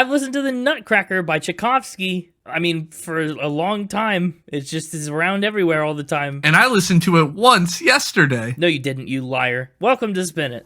I've listened to the Nutcracker by Tchaikovsky. I mean, for a long time. It just is around everywhere all the time. And I listened to it once yesterday. No, you didn't, you liar. Welcome to Spin It.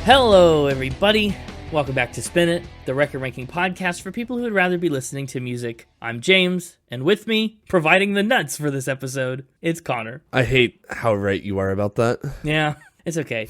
Hello, everybody. Welcome back to Spin It, the record-ranking podcast for people who would rather be listening to music. I'm James, and with me, providing the nuts for this episode, it's Connor. I hate how right you are about that. Yeah, it's okay.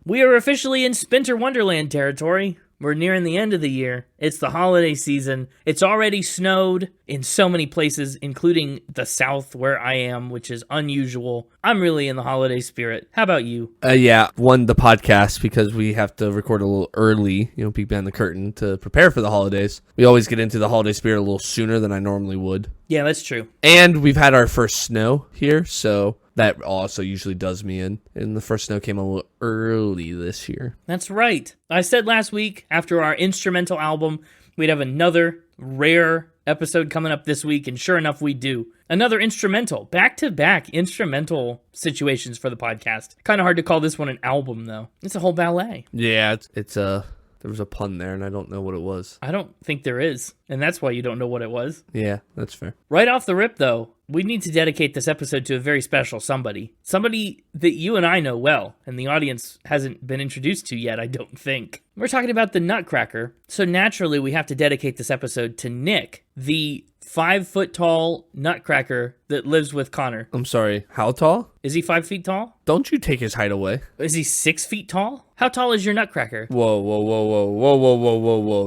We are officially in Spinter Wonderland territory. We're nearing the end of the year. It's the holiday season. It's already snowed in so many places, including the South where I am, which is unusual. I'm really in the holiday spirit. How about you? Yeah, the podcast, because we have to record a little early, peek behind the curtain to prepare for the holidays. We always get into the holiday spirit a little sooner than I normally would. Yeah, that's true. And we've had our first snow here, so that also usually does me in. And the first snow came a little early this year. That's right. I said last week, after our instrumental album, we'd have another rare episode coming up this week, and sure enough, we do. Another instrumental, back-to-back instrumental situations for the podcast. Kind of hard to call this one an album, though. It's a whole ballet. Yeah, there was a pun there, and I don't know what it was. I don't think there is, and that's why you don't know what it was. Yeah, that's fair. Right off the rip, though, we need to dedicate this episode to a very special somebody. Somebody that you and I know well, and the audience hasn't been introduced to yet, I don't think. We're talking about the Nutcracker, so naturally we have to dedicate this episode to Nick, the 5-foot-tall Nutcracker that lives with Connor. I'm sorry, how tall? Is he 5 feet tall? Don't you take his height away. Is he 6 feet tall? How tall is your Nutcracker? Whoa.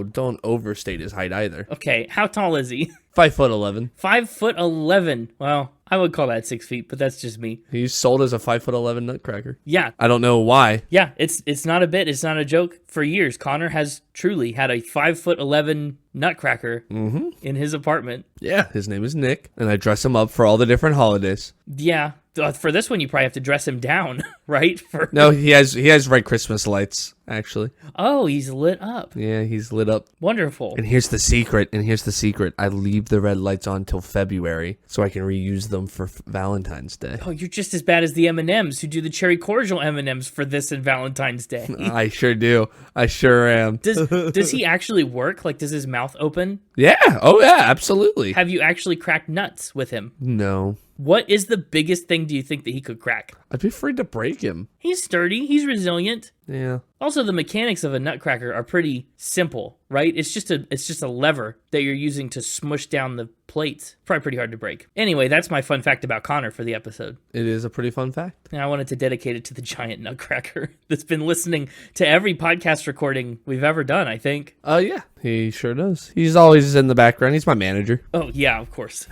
Don't overstate his height either. Okay, how tall is he? 5'11". 5'11". Well, I would call that 6 feet, but that's just me. He's sold as a 5'11" Nutcracker. Yeah. I don't know why. Yeah, it's not a bit. It's not a joke. For years, Connor has truly had a 5'11" Nutcracker in his apartment. Yeah, his name is Nick, and I dress him up for all the different holidays. Yeah. For this one, you probably have to dress him down, right? No, he has red Christmas lights, actually. Oh, he's lit up. Yeah, he's lit up. Wonderful. And here's the secret. I leave the red lights on till February so I can reuse them for Valentine's Day. Oh, you're just as bad as the M&Ms who do the cherry cordial M&Ms for this and Valentine's Day. I sure do. I sure am. Does he actually work? Like, does his mouth open? Yeah. Oh, yeah, absolutely. Have you actually cracked nuts with him? No. What is the biggest thing do you think that he could crack? I'd be afraid to break him. He's sturdy. He's resilient. Yeah. Also, the mechanics of a nutcracker are pretty simple, right? It's just a lever that you're using to smush down the plates. Probably pretty hard to break. Anyway, that's my fun fact about Connor for the episode. It is a pretty fun fact. And I wanted to dedicate it to the giant nutcracker that's been listening to every podcast recording we've ever done, I think. Yeah, he sure does. He's always in the background. He's my manager. Oh, yeah, of course.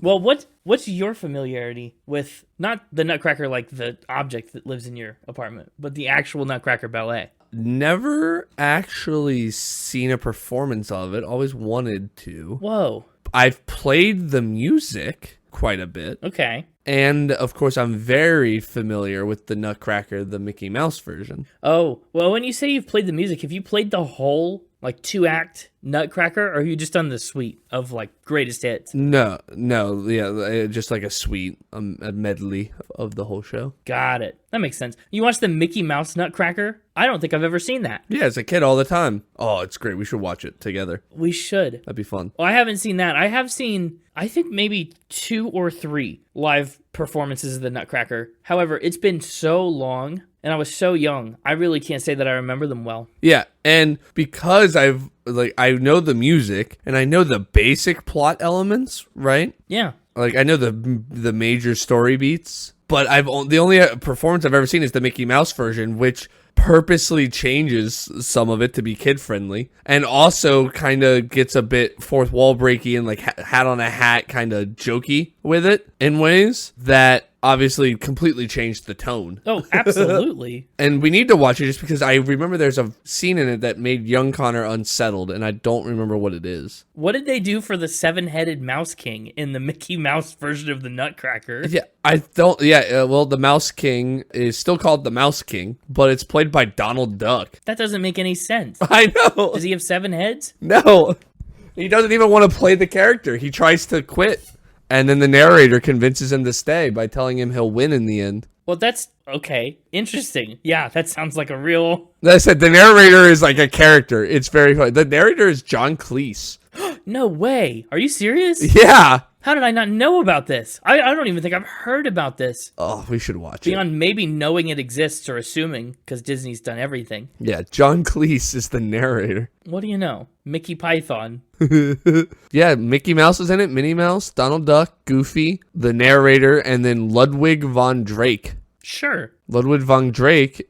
Well, what's your familiarity with not the Nutcracker like the object that lives in your apartment, but the actual Nutcracker Ballet? Never actually seen a performance of it. Always wanted to. Whoa. I've played the music quite a bit. Okay. And, of course, I'm very familiar with the Nutcracker, the Mickey Mouse version. Oh, well, when you say you've played the music, have you played the whole, 2-act Nutcracker, or have you just done the suite of, greatest hits? No, yeah, just like a suite, a medley of the whole show. Got it. That makes sense. You watch the Mickey Mouse Nutcracker? I don't think I've ever seen that. Yeah, as a kid all the time. Oh, it's great. We should watch it together. We should. That'd be fun. Well, I haven't seen that. I have seen, I think maybe 2 or 3 live performances of the Nutcracker. However, it's been so long, and I was so young, I really can't say that I remember them well. Yeah, and because I know the music, and I know the basic plot elements, right? Yeah. I know the major story beats, but the only performance I've ever seen is the Mickey Mouse version, which purposely changes some of it to be kid friendly, and also kind of gets a bit fourth wall breaky and hat on a hat kind of jokey with it in ways that obviously completely changed the tone. Oh, absolutely. And we need to watch it just because I remember there's a scene in it that made young Connor unsettled, and I don't remember what it is. What did they do for the 7-headed Mouse King in the Mickey Mouse version of the Nutcracker? Yeah, I don't. Yeah, well, the Mouse King is still called the Mouse King, but it's played by Donald Duck. That doesn't make any sense. I know. Does he have 7 heads? No, he doesn't even want to play the character. He tries to quit, and then the narrator convinces him to stay by telling him he'll win in the end. Well, that's okay. Interesting. Yeah, that sounds like a real... Like I said, the narrator is like a character. It's very funny. The narrator is John Cleese. No way. Are you serious? Yeah. How did I not know about this? I don't even think I've heard about this. Oh, we should watch it. Beyond maybe knowing it exists or assuming, because Disney's done everything. Yeah, John Cleese is the narrator. What do you know? Mickey Python. Yeah, Mickey Mouse is in it, Minnie Mouse, Donald Duck, Goofy, the narrator, and then Ludwig von Drake. Sure. Ludwig von Drake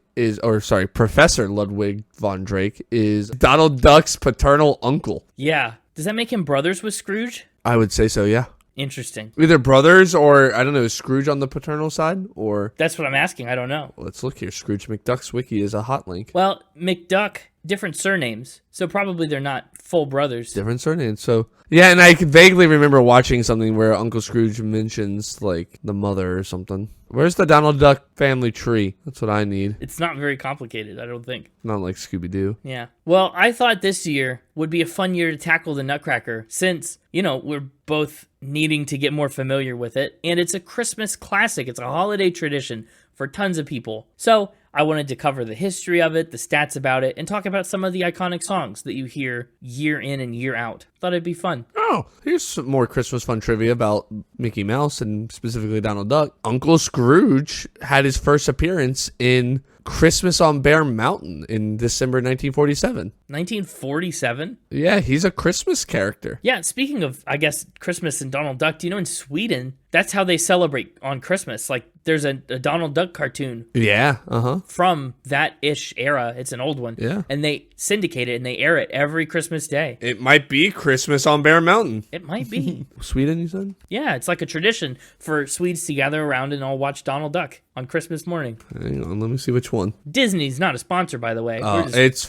Professor Ludwig von Drake is Donald Duck's paternal uncle. Yeah. Does that make him brothers with Scrooge? I would say so, yeah. Interesting. Either brothers or, I don't know, is Scrooge on the paternal side? Or That's what I'm asking. I don't know. let's look here. Scrooge McDuck's wiki is a hot link. Well, McDuck, different surnames, so probably they're not full brothers. Different surname. So, yeah, and I could vaguely remember watching something where Uncle Scrooge mentions, like, the mother or something. Where's the Donald Duck family tree? That's what I need. It's not very complicated, I don't think. Not like Scooby-Doo. Yeah. Well, I thought this year would be a fun year to tackle the Nutcracker since, we're both needing to get more familiar with it. And it's a Christmas classic. It's a holiday tradition for tons of people. So I wanted to cover the history of it, the stats about it, and talk about some of the iconic songs that you hear year in and year out. Thought it'd be fun. Oh, here's some more Christmas fun trivia about Mickey Mouse and specifically Donald Duck. Uncle Scrooge had his first appearance in Christmas on Bear Mountain in December 1947. 1947? Yeah, he's a Christmas character. Yeah, speaking of, I guess, Christmas and Donald Duck, do you know in Sweden, that's how they celebrate on Christmas? Like, there's a Donald Duck cartoon Yeah, from that-ish era. It's an old one. Yeah. And they syndicate it and they air it every Christmas day. It might be Christmas on Bear Mountain. It might be. Sweden, you said? Yeah, it's like a tradition for Swedes to gather around and all watch Donald Duck on Christmas morning. Hang on, let me see which one. Disney's not a sponsor, by the way. It's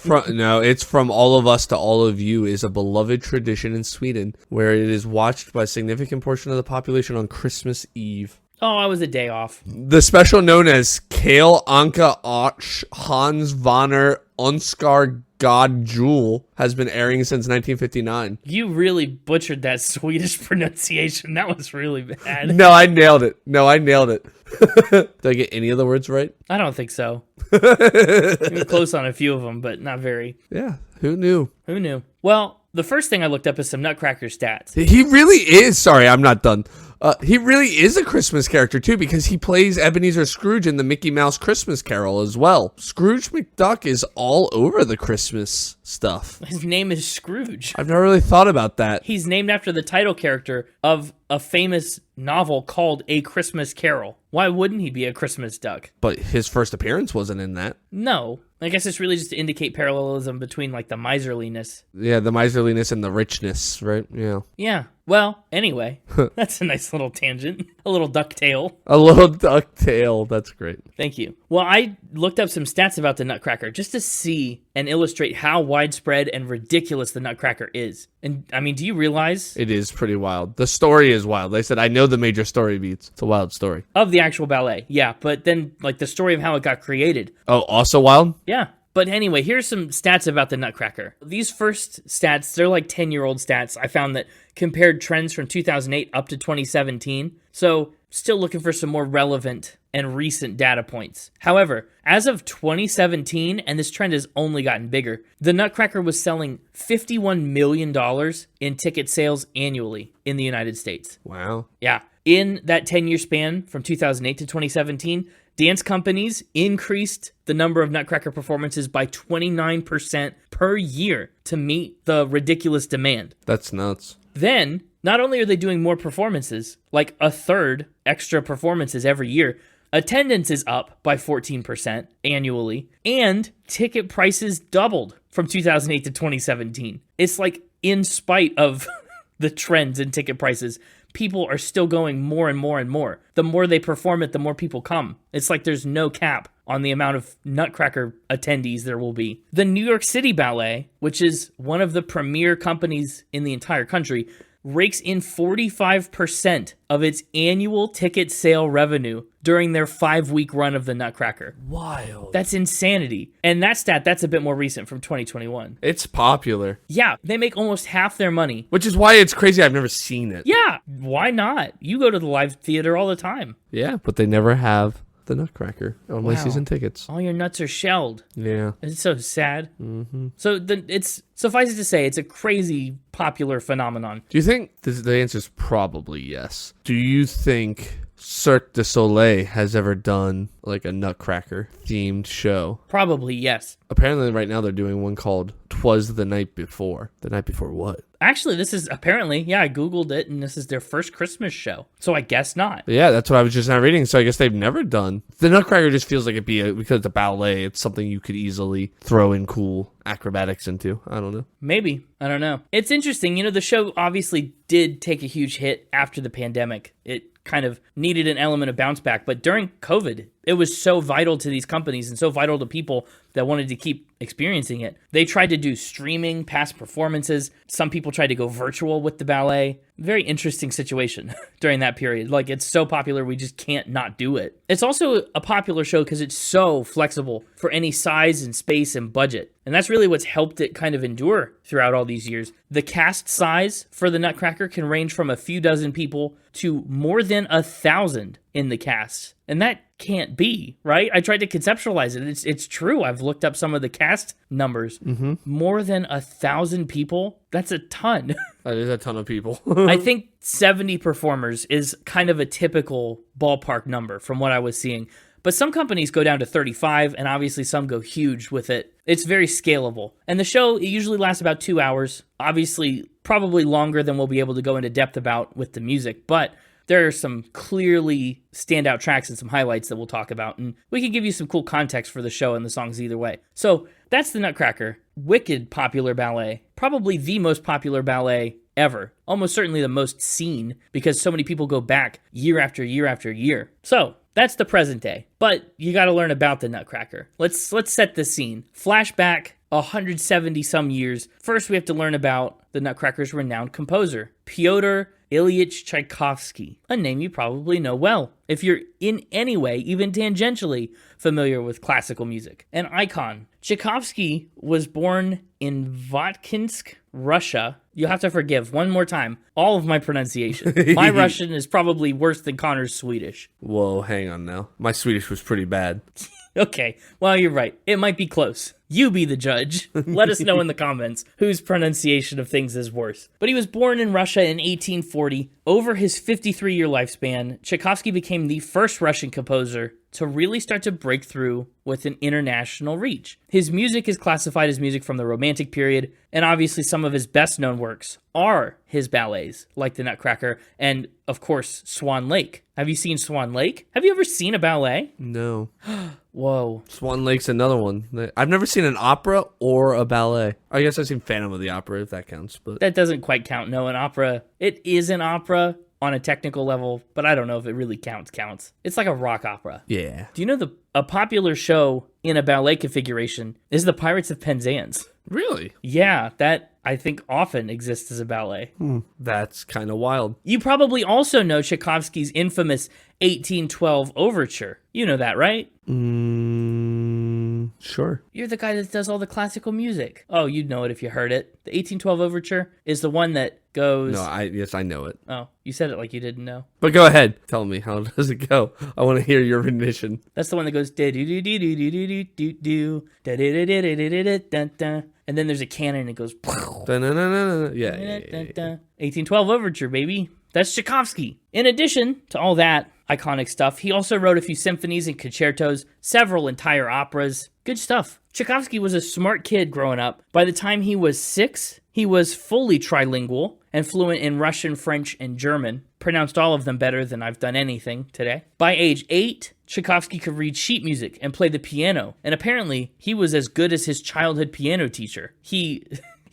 from all of us to all of you is a beloved tradition in Sweden where it is watched by a significant portion of the population on Christmas Eve. Oh, I was a day off. The special known as Kale Anka Och Hans Vonner Onskar God Jewel has been airing since 1959. You really butchered that Swedish pronunciation. That was really bad. No, I nailed it. Did I get any of the words right? I don't think so. You were close on a few of them, but not very. Yeah, who knew? Who knew? Well, the first thing I looked up is some Nutcracker stats. He really is. Sorry, I'm not done. He really is a Christmas character, too, because he plays Ebenezer Scrooge in the Mickey Mouse Christmas Carol as well. Scrooge McDuck is all over the Christmas stuff. His name is Scrooge. I've never really thought about that. He's named after the title character of a famous novel called A Christmas Carol. Why wouldn't he be a Christmas duck? But his first appearance wasn't in that. No. I guess it's really just to indicate parallelism between, like, the miserliness. Yeah, the miserliness and the richness, right? Yeah. Yeah. Well, anyway, that's a nice little tangent. A little ducktail. A little ducktail. That's great. Thank you. Well, I looked up some stats about the Nutcracker just to see and illustrate how widespread and ridiculous the Nutcracker is. And, I mean, do you realize? It is pretty wild. The story is wild. They said, I know the major story beats. It's a wild story. Of the actual ballet, yeah. But then, like, the story of how it got created. Oh, also wild? Yeah. But anyway, here's some stats about the Nutcracker. These first stats, they're like 10-year-old stats. I found that compared trends from 2008 up to 2017. So still looking for some more relevant and recent data points. However, as of 2017, and this trend has only gotten bigger, the Nutcracker was selling $51 million in ticket sales annually in the United States. Wow. Yeah. In that 10-year span from 2008 to 2017, dance companies increased the number of Nutcracker performances by 29% per year to meet the ridiculous demand. That's nuts. Then, not only are they doing more performances, like a third extra performances every year, attendance is up by 14% annually, and ticket prices doubled from 2008 to 2017. It's like in spite of the trends in ticket prices, people are still going more and more and more. The more they perform it, the more people come. It's like there's no cap on the amount of Nutcracker attendees there will be. The New York City Ballet, which is one of the premier companies in the entire country, rakes in 45% of its annual ticket sale revenue during their 5-week run of the Nutcracker. Wild. That's insanity. And that stat, that's a bit more recent from 2021. It's popular. Yeah, they make almost half their money. Which is why it's crazy I've never seen it. Yeah, why not? You go to the live theater all the time. Yeah, but they never have the Nutcracker on my season tickets. All your nuts are shelled. Yeah. It's so sad. So it's suffice it to say, it's a crazy popular phenomenon. Do you think the answer is probably yes? Do you think Cirque du Soleil has ever done like a Nutcracker themed show? Probably yes. Apparently right now they're doing one called "'Twas the Night Before." The night before what? Actually, this is apparently, yeah, I Googled it, and this is their first Christmas show. So I guess not. Yeah, that's what I was just now reading. So I guess they've never done. The Nutcracker just feels like it'd be, because it's a ballet, it's something you could easily throw in cool acrobatics into. I don't know. Maybe. I don't know. It's interesting. You know, the show obviously did take a huge hit after the pandemic. It kind of needed an element of bounce back. But during COVID, it was so vital to these companies and so vital to people that wanted to keep experiencing it. They tried to do streaming, past performances. Some people tried to go virtual with the ballet. Very interesting situation during that period. Like, it's so popular, we just can't not do it. It's also a popular show because it's so flexible for any size and space and budget. And that's really what's helped it kind of endure throughout all these years. The cast size for the Nutcracker can range from a few dozen people to more than 1,000 in the cast. And that can't be, right? I tried to conceptualize it. It's true. I've looked up some of the cast numbers. More than 1,000 people. That's a ton. That is a ton of people. I think 70 performers is kind of a typical ballpark number from what I was seeing. But some companies go down to 35, and obviously some go huge with it. It's very scalable. And the show, it usually lasts about 2 hours. Obviously, probably longer than we'll be able to go into depth about with the music. But there are some clearly standout tracks and some highlights that we'll talk about. And we can give you some cool context for the show and the songs either way. So that's the Nutcracker. Wicked popular ballet. Probably the most popular ballet ever. Almost certainly the most seen because so many people go back year after year after year. So that's the present day. But you got to learn about the Nutcracker. Let's set the scene. Flashback 170 some years. First, we have to learn about the Nutcracker's renowned composer, Pyotr Tchaikovsky, a name you probably know well if you're in any way, even tangentially, familiar with classical music. An icon. Tchaikovsky was born in Votkinsk, Russia. You'll have to forgive one more time all of my pronunciation. My Russian is probably worse than Connor's Swedish. Whoa, hang on now. My Swedish was pretty bad. Okay, well, you're right. It might be close. You be the judge. Let us know in the comments whose pronunciation of things is worse. But he was born in Russia in 1840. Over his 53-year lifespan, Tchaikovsky became the first Russian composer to really start to break through with an international reach. His music is classified as music from the Romantic period, and obviously some of his best-known works are his ballets, like the Nutcracker, and, of course, Swan Lake. Have you seen Swan Lake? Have you ever seen a ballet? No. Whoa. Swan Lake's another one. I've never seen an opera or a ballet. I guess I've seen Phantom of the Opera, if that counts. But that doesn't quite count. No, an opera. It is an opera on a technical level, but I don't know if it really counts. It's like a rock opera. Yeah. Do you know a popular show in a ballet configuration is the Pirates of Penzance? Really? Yeah, that I think often exists as a ballet. That's kind of wild. You probably also know Tchaikovsky's infamous 1812 Overture. You know that, right? Sure. You're the guy that does all the classical music. Oh, you'd know it if you heard it. The 1812 Overture is the one that goes... No, yes, I know it. Oh, you said it like you didn't know. But go ahead. Tell me, how does it go? I want to hear your rendition. That's the one that goes... And then there's a cannon and it goes... Yeah. 1812 Overture, baby. That's Tchaikovsky. In addition to all that iconic stuff, he also wrote a few symphonies and concertos, several entire operas. Good stuff. Tchaikovsky was a smart kid growing up. By the time he was 6, he was fully trilingual and fluent in Russian, French, and German. Pronounced all of them better than I've done anything today. By age 8, Tchaikovsky could read sheet music and play the piano, and apparently he was as good as his childhood piano teacher. He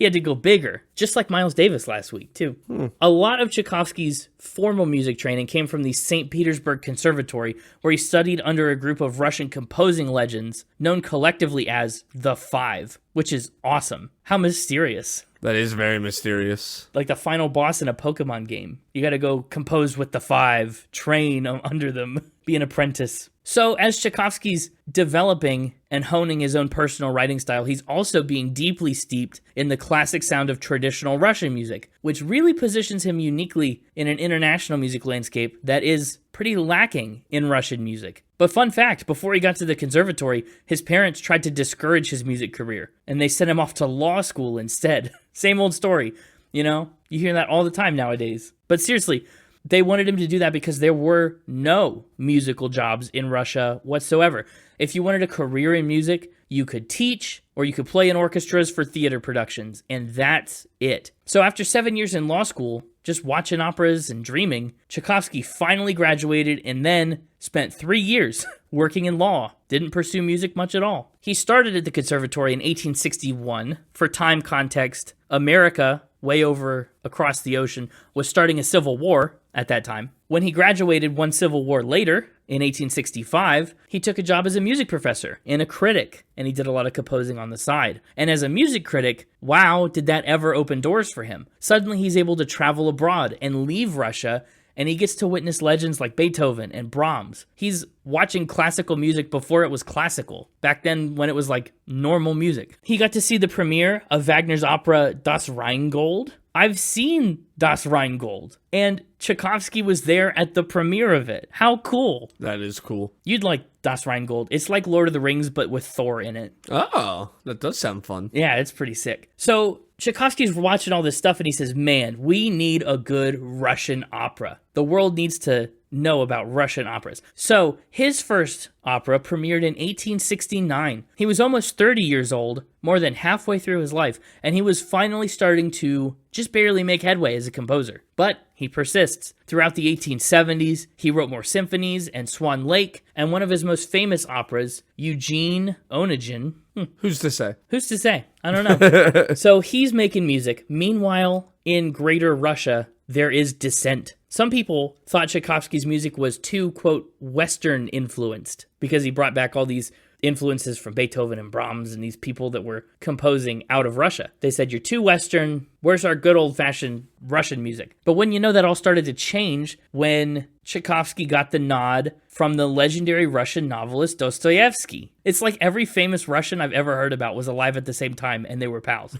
he had to go bigger, just like Miles Davis last week, too. A lot of Tchaikovsky's formal music training came from the St. Petersburg Conservatory, where he studied under a group of Russian composing legends known collectively as the Five, which is awesome. How mysterious. That is very mysterious. Like the final boss in a Pokemon game. You gotta go compose with the Five, train under them, be an apprentice. So as Tchaikovsky's developing and honing his own personal writing style, he's also being deeply steeped in the classic sound of traditional Russian music, which really positions him uniquely in an international music landscape that is pretty lacking in Russian music. But fun fact, before he got to the conservatory, his parents tried to discourage his music career, and they sent him off to law school instead. Same old story, you know? You hear that all the time nowadays. But seriously, they wanted him to do that because there were no musical jobs in Russia whatsoever. If you wanted a career in music, you could teach or you could play in orchestras for theater productions, and that's it. So after 7 years in law school, just watching operas and dreaming, Tchaikovsky finally graduated and then spent 3 years working in law. Didn't pursue music much at all. He started at the conservatory in 1861. For time context, America, way over across the ocean, was starting a civil war at that time. When he graduated one civil war later, in 1865, he took a job as a music professor and a critic, and he did a lot of composing on the side. And as a music critic, wow, did that ever open doors for him. Suddenly he's able to travel abroad and leave Russia, and he gets to witness legends like Beethoven and Brahms. He's watching classical music before it was classical, back then when it was like normal music. He got to see the premiere of Wagner's opera Das Rheingold. I've seen Das Rheingold, and Tchaikovsky was there at the premiere of it. How cool. That is cool. You'd like Das Rheingold. It's like Lord of the Rings, but with Thor in it. Oh, that does sound fun. Yeah, it's pretty sick. So Tchaikovsky's watching all this stuff, and he says, man, we need a good Russian opera. The world needs to know about Russian operas. So his first opera premiered in 1869. He was almost 30 years old, more than halfway through his life, and he was finally starting to just barely make headway as a composer. But he persists. Throughout the 1870s, he wrote more symphonies and Swan Lake, and one of his most famous operas, Eugene Onegin. Who's to say? Who's to say? I don't know. So he's making music. Meanwhile, in Greater Russia, there is dissent. Some people thought Tchaikovsky's music was too, quote, Western influenced because he brought back all these influences from Beethoven and Brahms and these people that were composing out of Russia. They said, you're too Western. Where's our good old-fashioned Russian music? But when you know that all started to change when Tchaikovsky got the nod from the legendary Russian novelist Dostoevsky. It's like every famous Russian I've ever heard about was alive at the same time, and they were pals.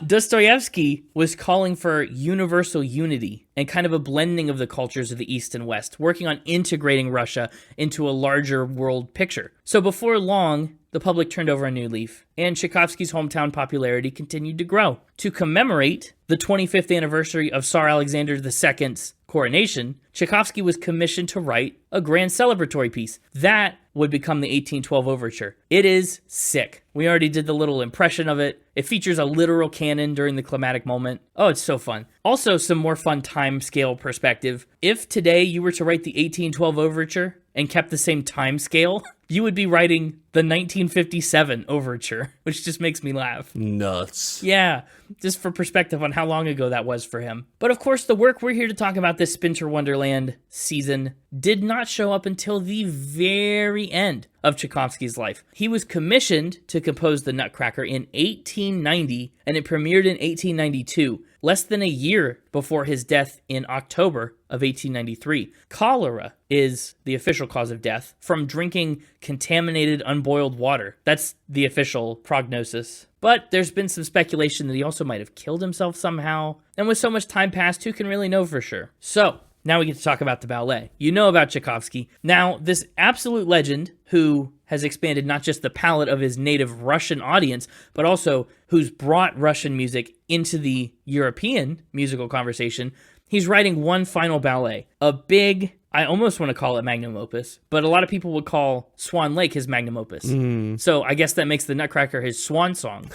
Dostoevsky was calling for universal unity and kind of a blending of the cultures of the East and West, working on integrating Russia into a larger world picture. So before long, the public turned over a new leaf, and Tchaikovsky's hometown popularity continued to grow. To commemorate the 25th anniversary of Tsar Alexander II's coronation, Tchaikovsky was commissioned to write a grand celebratory piece. That would become the 1812 Overture. It is sick. We already did the little impression of it. It features a literal canon during the climatic moment. Oh, it's so fun. Also, some more fun time scale perspective. If today you were to write the 1812 Overture and kept the same time scale, you would be writing the 1957 Overture, which just makes me laugh. Nuts. Yeah, just for perspective on how long ago that was for him. But of course, the work we're here to talk about this Spinter Wonderland season did not show up until the very end of Tchaikovsky's life. He was commissioned to compose the Nutcracker in 1890, and it premiered in 1892, less than a year before his death in October of 1893. Cholera is the official cause of death from drinking contaminated unboiled water. That's the official prognosis. But there's been some speculation that he also might have killed himself somehow. And with so much time passed, who can really know for sure? So, now we get to talk about the ballet. You know about Tchaikovsky. Now, this absolute legend who has expanded not just the palette of his native Russian audience, but also who's brought Russian music into the European musical conversation, he's writing one final ballet. A big, I almost want to call it magnum opus, but a lot of people would call Swan Lake his magnum opus. So I guess that makes the Nutcracker his swan song,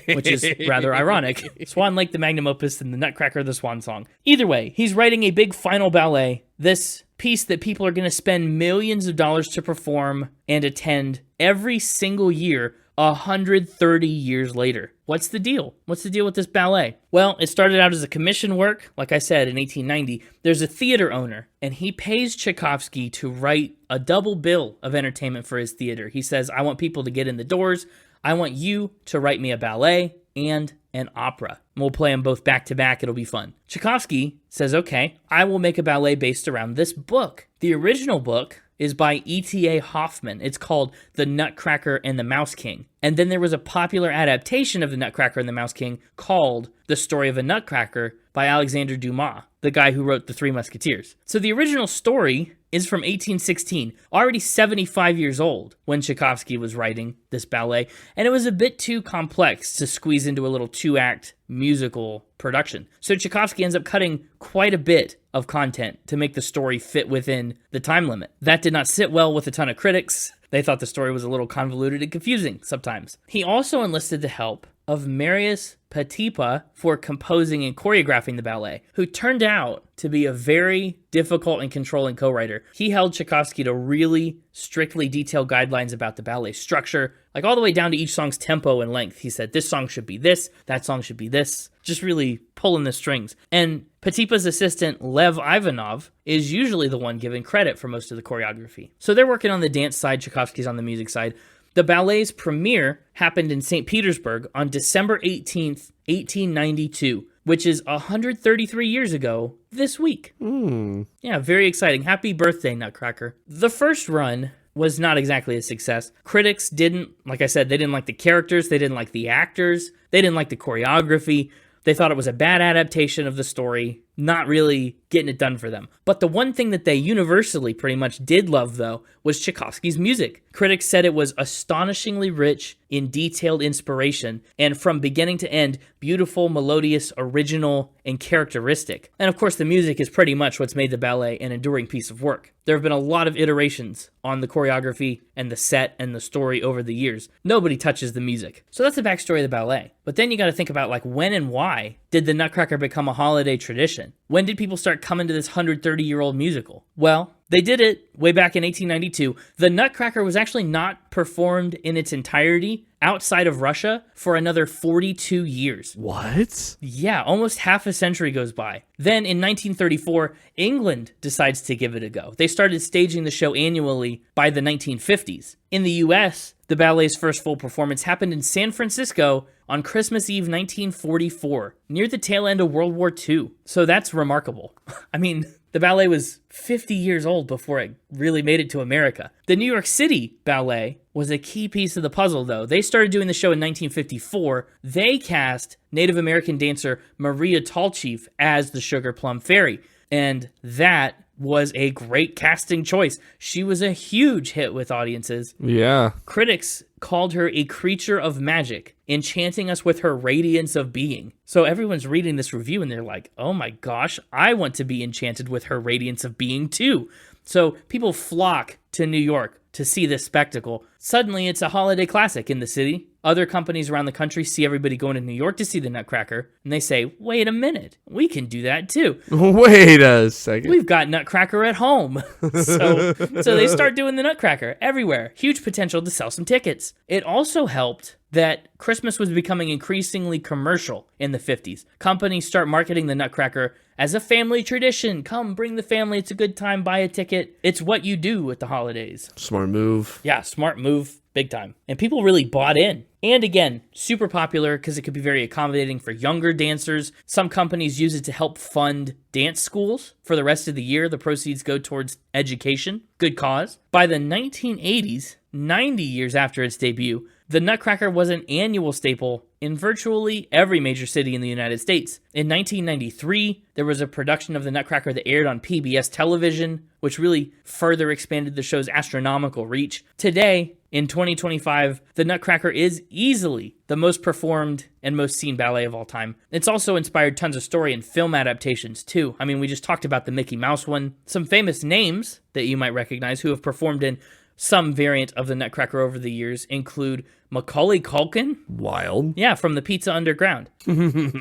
which is rather ironic. Swan Lake the magnum opus and the Nutcracker the swan song. Either way, he's writing a big final ballet, this piece that people are going to spend millions of dollars to perform and attend every single year 130 years later. What's the deal? What's the deal with this ballet? Well, it started out as a commission work, like I said, in 1890. There's a theater owner, and he pays Tchaikovsky to write a double bill of entertainment for his theater. He says, I want people to get in the doors. I want you to write me a ballet and an opera. We'll play them both back to back. It'll be fun. Tchaikovsky says, okay, I will make a ballet based around this book. The original book is by E.T.A. Hoffman. It's called The Nutcracker and the Mouse King. And then there was a popular adaptation of The Nutcracker and the Mouse King called The Story of a Nutcracker by Alexandre Dumas, the guy who wrote The Three Musketeers. So the original story is from 1816, already 75 years old when Tchaikovsky was writing this ballet, and it was a bit too complex to squeeze into a little 2-act musical production. So Tchaikovsky ends up cutting quite a bit of content to make the story fit within the time limit. That did not sit well with a ton of critics. They thought the story was a little convoluted and confusing sometimes. He also enlisted the help of Marius Petipa for composing and choreographing the ballet, who turned out to be a very difficult and controlling co-writer. He held Tchaikovsky to really strictly detailed guidelines about the ballet structure, like all the way down to each song's tempo and length. He said, this song should be this, that song should be this, just really pulling the strings. And Petipa's assistant, Lev Ivanov, is usually the one given credit for most of the choreography. So they're working on the dance side, Tchaikovsky's on the music side. The ballet's premiere happened in St. Petersburg on December 18th, 1892, which is 133 years ago this week. Yeah, very exciting. Happy birthday, Nutcracker. The first run was not exactly a success. Critics didn't, like I said, they didn't like the characters, they didn't like the actors, they didn't like the choreography. They thought it was a bad adaptation of the story, not really getting it done for them. But the one thing that they universally pretty much did love, though, was Tchaikovsky's music. Critics said it was astonishingly rich in detailed inspiration, and from beginning to end, beautiful, melodious, original, and characteristic. And of course, the music is pretty much what's made the ballet an enduring piece of work. There have been a lot of iterations on the choreography and the set and the story over the years. Nobody touches the music. So that's the backstory of the ballet. But then you got to think about, like, when and why did the Nutcracker become a holiday tradition? When did people start coming to this 130-year-old musical? Well, they did it way back in 1892. The Nutcracker was actually not performed in its entirety outside of Russia for another 42 years. What? Yeah, almost half a century goes by. Then in 1934, England decides to give it a go. They started staging the show annually by the 1950s. In the US, the ballet's first full performance happened in San Francisco on Christmas Eve 1944, near the tail end of World War II. So that's remarkable. I mean, the ballet was 50 years old before it really made it to America. The New York City Ballet was a key piece of the puzzle, though. They started doing the show in 1954. They cast Native American dancer Maria Tallchief as the Sugarplum Fairy, and that was a great casting choice. She was a huge hit with audiences. Yeah. Critics called her a creature of magic, enchanting us with her radiance of being. So everyone's reading this review and they're like, oh my gosh, I want to be enchanted with her radiance of being too. So people flock to New York to see this spectacle. Suddenly, it's a holiday classic in the city. Other companies around the country see everybody going to New York to see the Nutcracker, and they say, wait a minute, we can do that too. Wait a second. We've got Nutcracker at home. So they start doing the Nutcracker everywhere. Huge potential to sell some tickets. It also helped that Christmas was becoming increasingly commercial in the 50s. Companies start marketing the Nutcracker as a family tradition. Come, bring the family. It's a good time. Buy a ticket. It's what you do at the holidays. Smart move. Yeah, smart move. Big time. And people really bought in. And again, super popular because it could be very accommodating for younger dancers. Some companies use it to help fund dance schools for the rest of the year. The proceeds go towards education. Good cause. By the 1980s, 90 years after its debut, the Nutcracker was an annual staple in virtually every major city in the United States. In 1993, there was a production of the Nutcracker that aired on PBS television, which really further expanded the show's astronomical reach. Today, in 2025, the Nutcracker is easily the most performed and most seen ballet of all time. It's also inspired tons of story and film adaptations, too. I mean, we just talked about the Mickey Mouse one. Some famous names that you might recognize who have performed in some variant of the Nutcracker over the years include Macaulay Culkin. Wild. Yeah, from the Pizza Underground.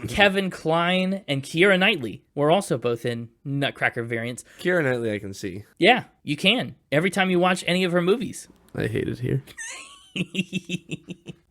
Kevin Kline and Keira Knightley were also both in Nutcracker variants. Keira Knightley I can see. Yeah, you can. Every time you watch any of her movies. I hate it here.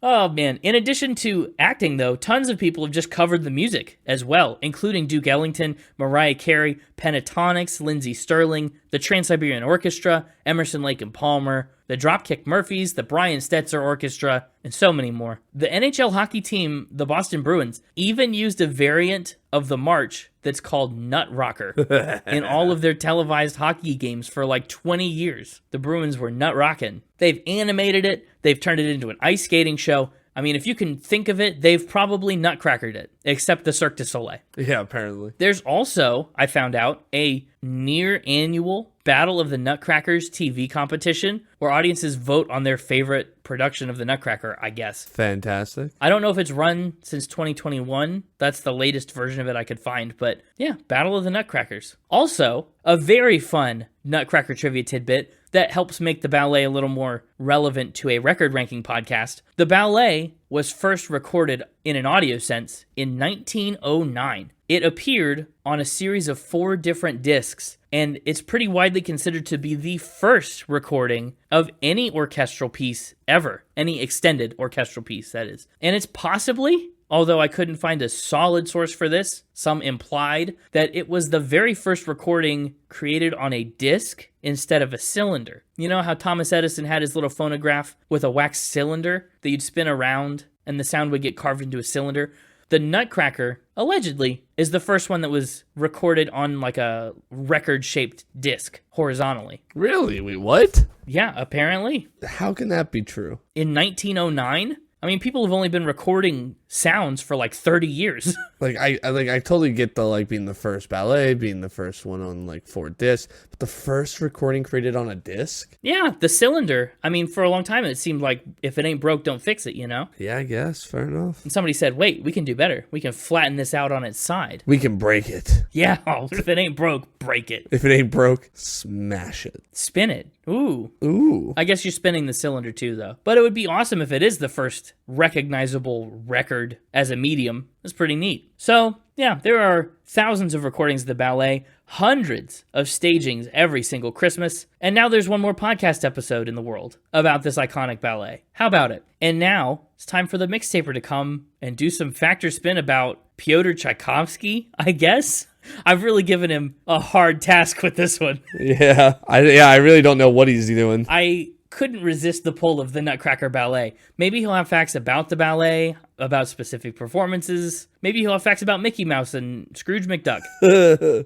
Oh, man. In addition to acting, though, tons of people have just covered the music as well, including Duke Ellington, Mariah Carey, Pentatonics, Lindsey Sterling, the Trans-Siberian Orchestra, Emerson, Lake and Palmer, the Dropkick Murphys, the Brian Setzer Orchestra, and so many more. The NHL hockey team, the Boston Bruins, even used a variant of the march that's called Nutcracker in all of their televised hockey games for like 20 years. The Bruins were nut rockin'. They've animated it. They've turned it into an ice skating show. I mean, if you can think of it, they've probably nutcrackered it, except the Cirque du Soleil. Yeah, apparently. There's also, I found out, a near annual Battle of the Nutcrackers TV competition where audiences vote on their favorite production of the Nutcracker, I guess. Fantastic. I don't know if it's run since 2021. That's the latest version of it I could find. But yeah, Battle of the Nutcrackers. Also, a very fun Nutcracker trivia tidbit that helps make the ballet a little more relevant to a record-ranking podcast. The ballet was first recorded in an audio sense in 1909. It appeared on a series of 4 different discs, and it's pretty widely considered to be the first recording of any orchestral piece ever. Any extended orchestral piece, that is. And it's possibly, although I couldn't find a solid source for this, some implied that it was the very first recording created on a disc instead of a cylinder. You know how Thomas Edison had his little phonograph with a wax cylinder that you'd spin around and the sound would get carved into a cylinder? The Nutcracker, allegedly, is the first one that was recorded on like a record-shaped disc, horizontally. Really? Wait, what? Yeah, apparently. How can that be true? In 1909? I mean, people have only been recording sounds for like 30 years. I totally get the being the first ballet, being the first one on 4 discs, but the first recording created on a disc? Yeah, the cylinder. I mean, for a long time it seemed like if it ain't broke, don't fix it, you know? Yeah, I guess. Fair enough. And somebody said, wait, we can do better. We can flatten this out on its side. We can break it. Yeah, if it ain't broke, break it. If it ain't broke, smash it. Spin it. Ooh. Ooh. I guess you're spinning the cylinder too, though. But it would be awesome if it is the first recognizable record as a medium. That's pretty neat. So, yeah, there are thousands of recordings of the ballet, hundreds of stagings every single Christmas, and now there's one more podcast episode in the world about this iconic ballet. How about it? And now it's time for the Mixtaper to come and do some factor spin about Pyotr Tchaikovsky, I guess. I've really given him a hard task with this one. Yeah, I really don't know what he's doing. I couldn't resist the pull of the Nutcracker Ballet. Maybe he'll have facts about the ballet, about specific performances. Maybe he'll have facts about Mickey Mouse and Scrooge McDuck.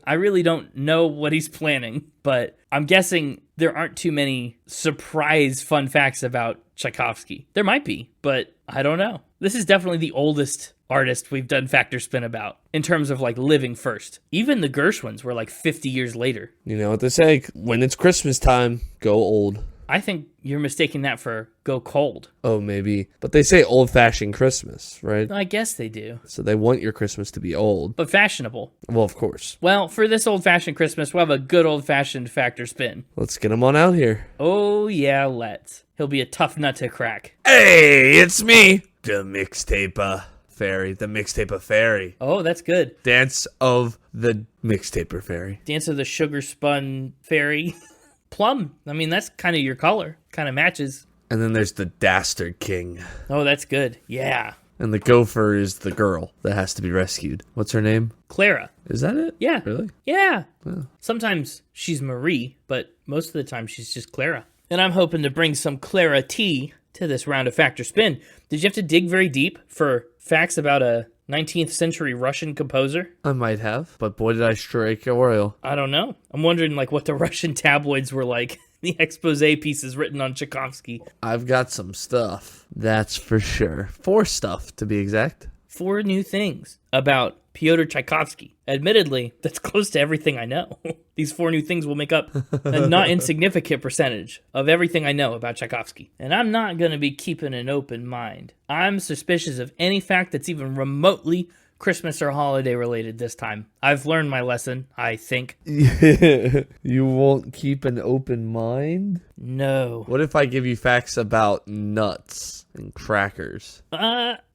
I really don't know what he's planning, but I'm guessing there aren't too many surprise fun facts about Tchaikovsky. There might be, but I don't know. This is definitely the oldest artist we've done factor spin about in terms of living first. Even the Gershwins were 50 years later. You know what they say, when it's Christmas time, go old. I think you're mistaking that for go cold. Oh, maybe. But they say old-fashioned Christmas, right? I guess they do. So they want your Christmas to be old. But fashionable. Well, of course. Well, for this old-fashioned Christmas, we'll have a good old-fashioned factor spin. Let's get him on out here. Oh, yeah, let's. He'll be a tough nut to crack. Hey, it's me, the Mixtaper Fairy. The Mixtaper Fairy. Oh, that's good. Dance of the Mixtaper Fairy. Dance of the Sugar Spun Fairy. Plum. I mean, that's kind of your color. Kind of matches. And then there's the Dastard King. Oh, that's good. Yeah. And the gopher is the girl that has to be rescued. What's her name? Clara. Is that it? Yeah. Really? Yeah. Oh. Sometimes she's Marie, but most of the time she's just Clara. And I'm hoping to bring some clarity to this round of Factor Spin. Did you have to dig very deep for facts about a 19th century Russian composer? I might have, but boy did I strike a royal. I don't know. I'm wondering what the Russian tabloids were like. The expose pieces written on Tchaikovsky. I've got some stuff, that's for sure. 4 stuff, to be exact. 4 new things about Pyotr Tchaikovsky. Admittedly, that's close to everything I know. These 4 new things will make up a not insignificant percentage of everything I know about Tchaikovsky. And I'm not going to be keeping an open mind. I'm suspicious of any fact that's even remotely Christmas or holiday related this time. I've learned my lesson, I think. You won't keep an open mind? No. What if I give you facts about nuts and crackers?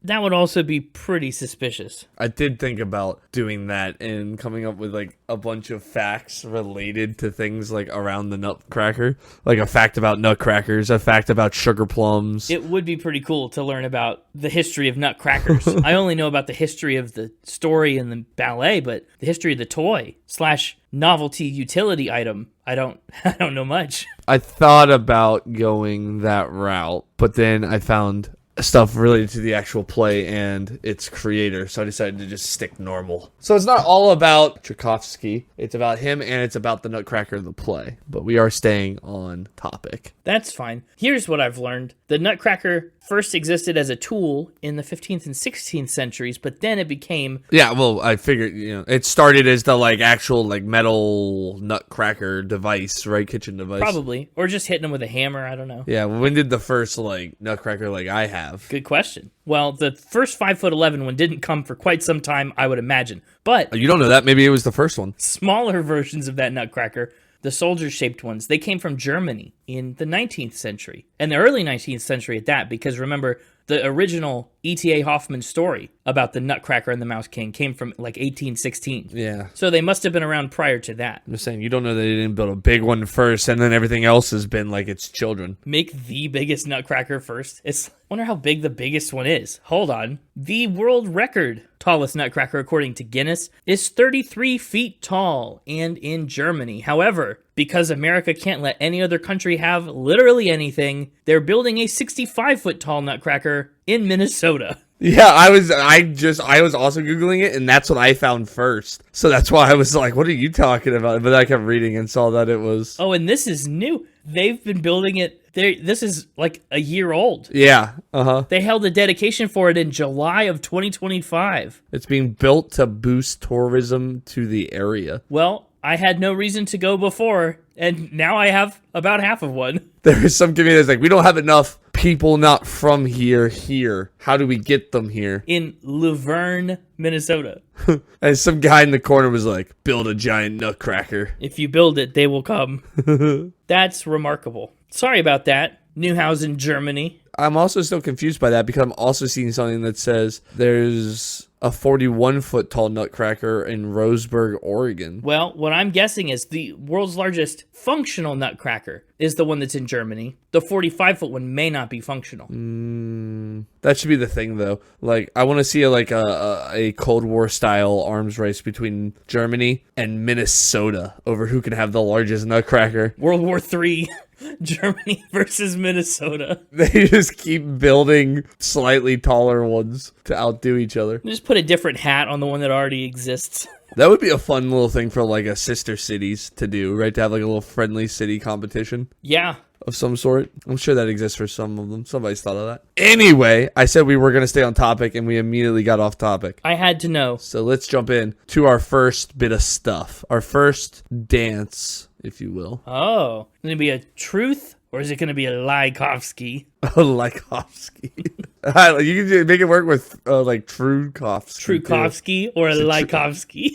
That would also be pretty suspicious. I did think about doing that and coming up with like a bunch of facts related to things like around the nutcracker. Like a fact about nutcrackers, a fact about sugar plums. It would be pretty cool to learn about the history of nutcrackers. I only know about the history of the story and the ballet, but the history of the toy / novelty utility item, I don't know much. I thought about going that route, but then I found stuff related to the actual play and its creator, so I decided to just stick normal. So it's not all about Tchaikovsky, it's about him and it's about the Nutcracker the play, but we are staying on topic. That's fine. Here's what I've learned. The nutcracker first existed as a tool in the 15th and 16th centuries, but then it became... Yeah, well, I figured, it started as the like actual like metal nutcracker device, right? Kitchen device. Probably. Or just hitting them with a hammer, I don't know. Yeah, when did the first like nutcracker like I have? Good question. Well, the first 5'11" one didn't come for quite some time, I would imagine. But You don't know that? Maybe it was the first one. smaller versions of that nutcracker, the soldier-shaped ones, they came from Germany in the 19th century. And the early 19th century at that, because remember, the original E.T.A. Hoffman story about the Nutcracker and the Mouse King came from like 1816. Yeah. So they must have been around prior to that. I'm just saying, you don't know that they didn't build a big one first, and then everything else has been like its children. Make the biggest nutcracker first. I wonder how big the biggest one is. Hold on. The world record tallest nutcracker, according to Guinness, is 33 feet tall and in Germany. However, because America can't let any other country have literally anything, they're building a 65-foot tall nutcracker in Minnesota. Yeah, I was also Googling it, and that's what I found first. So that's why I was like, what are you talking about? But I kept reading and saw that it was... Oh, and this is new. They've been building it. This is like a year old. Yeah, uh-huh. They held a dedication for it in July of 2025. It's being built to boost tourism to the area. Well, I had no reason to go before, and now I have about half of one. There is some community that's like, we don't have enough people not from here. How do we get them here? In Luverne, Minnesota. And some guy in the corner was like, build a giant nutcracker. If you build it, they will come. That's remarkable. Sorry about that. Neuhausen, Germany. I'm also still confused by that because I'm also seeing something that says there's a 41-foot tall nutcracker in Roseburg, Oregon. Well, what I'm guessing is the world's largest functional nutcracker is the one that's in Germany. The 45-foot one may not be functional. That should be the thing, though. Like, I want to see a Cold War style arms race between Germany and Minnesota over who can have the largest nutcracker. World War III. Germany versus Minnesota. They just keep building slightly taller ones to outdo each other. Just put a different hat on the one that already exists. That would be a fun little thing for like a sister cities to do, right? To have like a little friendly city competition. Yeah. Of some sort. I'm sure that exists for some of them. Somebody's thought of that. Anyway, I said we were going to stay on topic and we immediately got off topic. I had to know. So let's jump in to our first bit of stuff. Our first dance, if you will. Oh, is it going to be a truth or is it going to be a Tchaikovsky? Tchaikovsky. You can make it work with like Tchaikovsky. Tchaikovsky or a Tchaikovsky.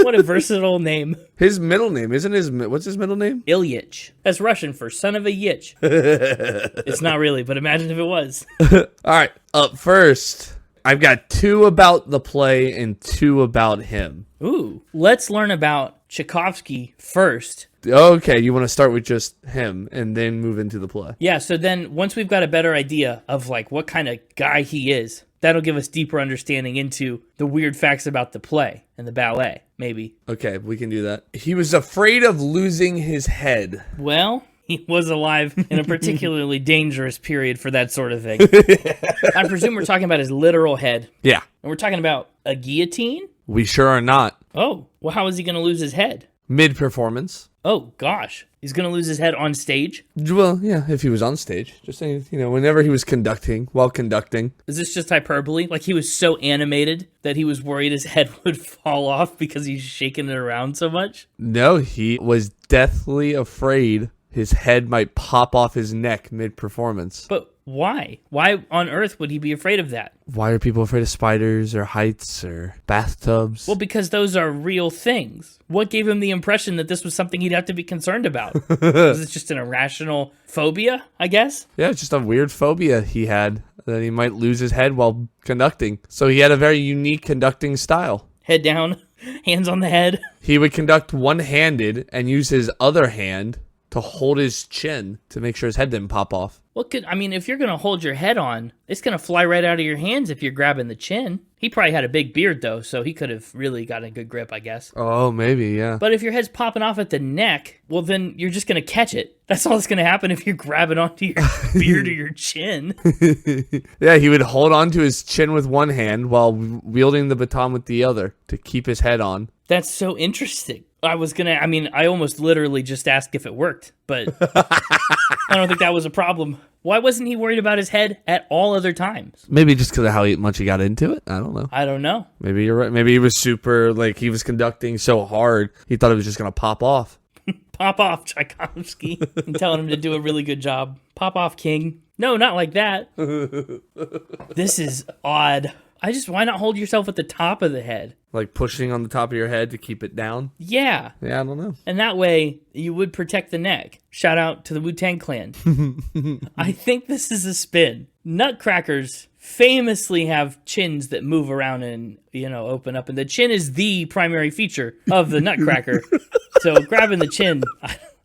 What a versatile name. His middle name, what's his middle name? Ilyich. That's Russian for son of a yitch. It's not really, but imagine if it was. All right, up first, I've got 2 about the play and 2 about him. Ooh, let's learn about Tchaikovsky first. Okay, you want to start with just him and then move into the play. Yeah, so then once we've got a better idea of like what kind of guy he is, that'll give us deeper understanding into the weird facts about the play and the ballet, maybe. Okay, we can do that. He was afraid of losing his head. Well, he was alive in a particularly dangerous period for that sort of thing. I presume we're talking about his literal head. Yeah. And we're talking about a guillotine? We sure are not. Oh, well, how is he going to lose his head? Mid-performance. Oh, gosh. He's going to lose his head on stage? Well, yeah, if he was on stage. Just saying, whenever he was while conducting. Is this just hyperbole? Like he was so animated that he was worried his head would fall off because he's shaking it around so much? No, he was deathly afraid his head might pop off his neck mid-performance. But Why? Why on earth would he be afraid of that? Why are people afraid of spiders or heights or bathtubs? Well, because those are real things. What gave him the impression that this was something he'd have to be concerned about? Was it just an irrational phobia, I guess? Yeah, it's just a weird phobia he had that he might lose his head while conducting. So he had a very unique conducting style. Head down, hands on the head. He would conduct one-handed and use his other hand to hold his chin to make sure his head didn't pop off. If you're going to hold your head on, it's going to fly right out of your hands if you're grabbing the chin. He probably had a big beard, though, so he could have really got a good grip, I guess. Oh, maybe, yeah. But if your head's popping off at the neck, well, then you're just going to catch it. That's all that's going to happen if you're grabbing onto your beard or your chin. Yeah, he would hold onto his chin with one hand while wielding the baton with the other to keep his head on. That's so interesting. I almost literally just asked if it worked, but I don't think that was a problem. Why wasn't he worried about his head at all other times? Maybe just because of how much he got into it. I don't know. Maybe you're right. Maybe he was super, he was conducting so hard, he thought it was just going to pop off. Pop off, Tchaikovsky. I'm telling him to do a really good job. Pop off, King. No, not like that. This is odd. Why not hold yourself at the top of the head? Like pushing on the top of your head to keep it down? Yeah. Yeah, I don't know. And that way, you would protect the neck. Shout out to the Wu-Tang Clan. I think this is a spin. Nutcrackers famously have chins that move around and, open up. And the chin is the primary feature of the Nutcracker. So grabbing the chin,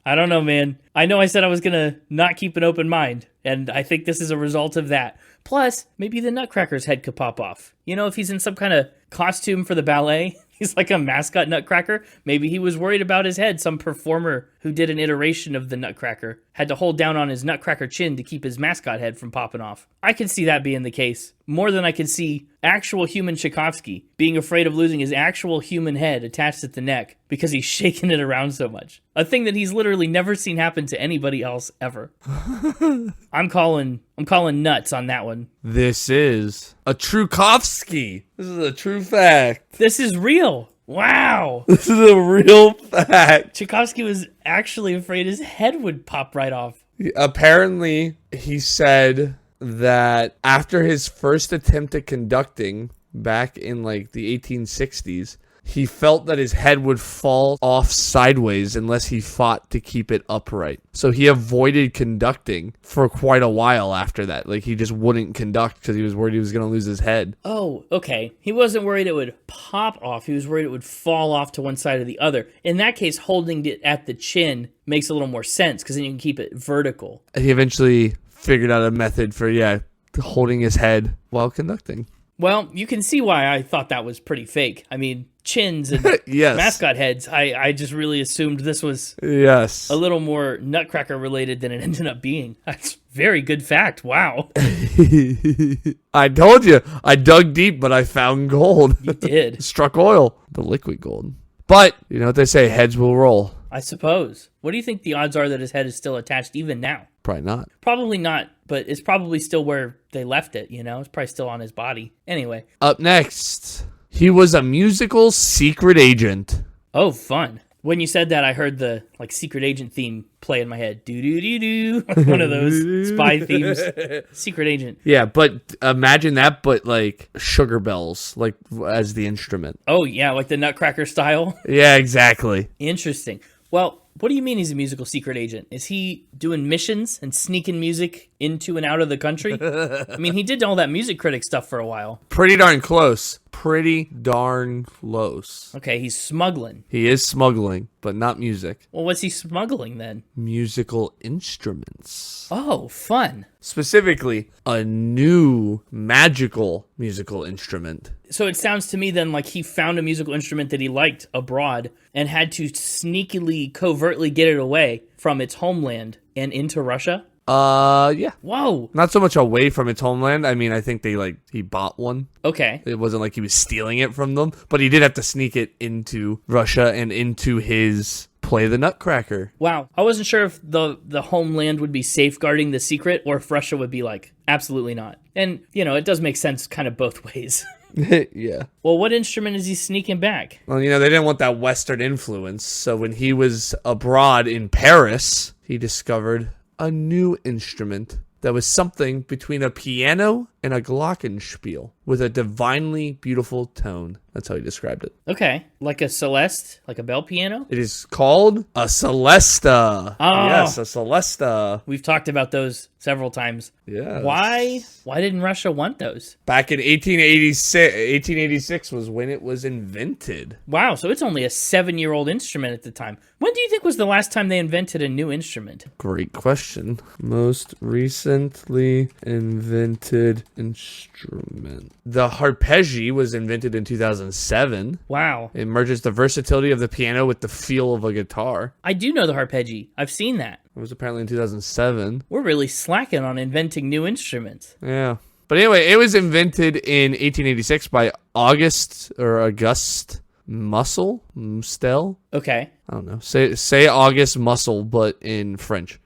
I don't know, man. I know I said I was going to not keep an open mind. And I think this is a result of that. Plus, maybe the Nutcracker's head could pop off. If he's in some kind of costume for the ballet, he's like a mascot Nutcracker. Maybe he was worried about his head. Some performer who did an iteration of the Nutcracker had to hold down on his Nutcracker chin to keep his mascot head from popping off. I can see that being the case. More than I can see actual human Tchaikovsky being afraid of losing his actual human head attached at the neck because he's shaking it around so much. A thing that he's literally never seen happen to anybody else ever. I'm calling nuts on that one. This is a Tchaikovsky. This is a true fact. This is real. Wow. This is a real fact. Tchaikovsky was actually afraid his head would pop right off. Apparently, he said that after his first attempt at conducting back in the 1860s, he felt that his head would fall off sideways unless he fought to keep it upright. So he avoided conducting for quite a while after that. He just wouldn't conduct because he was worried he was going to lose his head. Oh, okay. He wasn't worried it would pop off. He was worried it would fall off to one side or the other. In that case, holding it at the chin makes a little more sense because then you can keep it vertical. He eventually figured out a method for, holding his head while conducting. Well, you can see why I thought that was pretty fake. Chins and yes. Mascot heads. I just really assumed this was a little more Nutcracker related than it ended up being. That's very good fact. Wow. I told you. I dug deep, but I found gold. You did. Struck oil. The liquid gold. But, you know what they say, heads will roll. I suppose. What do you think the odds are that his head is still attached even now? Probably not. Probably not, but it's probably still where they left it, It's probably still on his body. Anyway. Up next, he was a musical secret agent. Oh, fun. When you said that, I heard the secret agent theme play in my head. Do-do-do-do. One of those spy themes. Secret agent. Yeah, but imagine that, but sugar bells, as the instrument. Oh, yeah, the Nutcracker style? Yeah, exactly. Interesting. Well, what do you mean he's a musical secret agent? Is he doing missions and sneaking music into and out of the country? He did all that music critic stuff for a while. Pretty darn close. Okay, he's smuggling. He is smuggling, but not music. Well, what's he smuggling then? Musical instruments. Oh, fun. Specifically, a new magical musical instrument. So it sounds to me then like he found a musical instrument that he liked abroad and had to sneakily, covertly get it away from its homeland and into Russia? Yeah. Whoa. Not so much away from its homeland. I think he bought one. Okay. It wasn't like he was stealing it from them, but he did have to sneak it into Russia and into his play the Nutcracker. Wow. I wasn't sure if the homeland would be safeguarding the secret or if Russia would be absolutely not. And, it does make sense kind of both ways. Yeah. Well, what instrument is he sneaking back? Well, they didn't want that Western influence. So when he was abroad in Paris, he discovered a new instrument that was something between a piano and a glockenspiel with a divinely beautiful tone. That's how he described it. Okay, like a Celeste, like a bell piano? It is called a Celesta. Oh. Yes, a Celesta. We've talked about those several times. Yeah. Why didn't Russia want those? Back in 1886 was when it was invented. Wow, so it's only a 7-year-old instrument at the time. When do you think was the last time they invented a new instrument? Great question. Most recently invented instrument. The arpeggio was invented in 2007. Wow. It merges the versatility of the piano with the feel of a guitar. I do know the arpeggio. I've seen that. It was apparently in 2007. We're really slacking on inventing new instruments. Yeah. But anyway, it was invented in 1886 by Auguste Mustel. Okay. I don't know. Say August Muscle, but in French.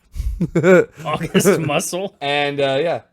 August Muscle. And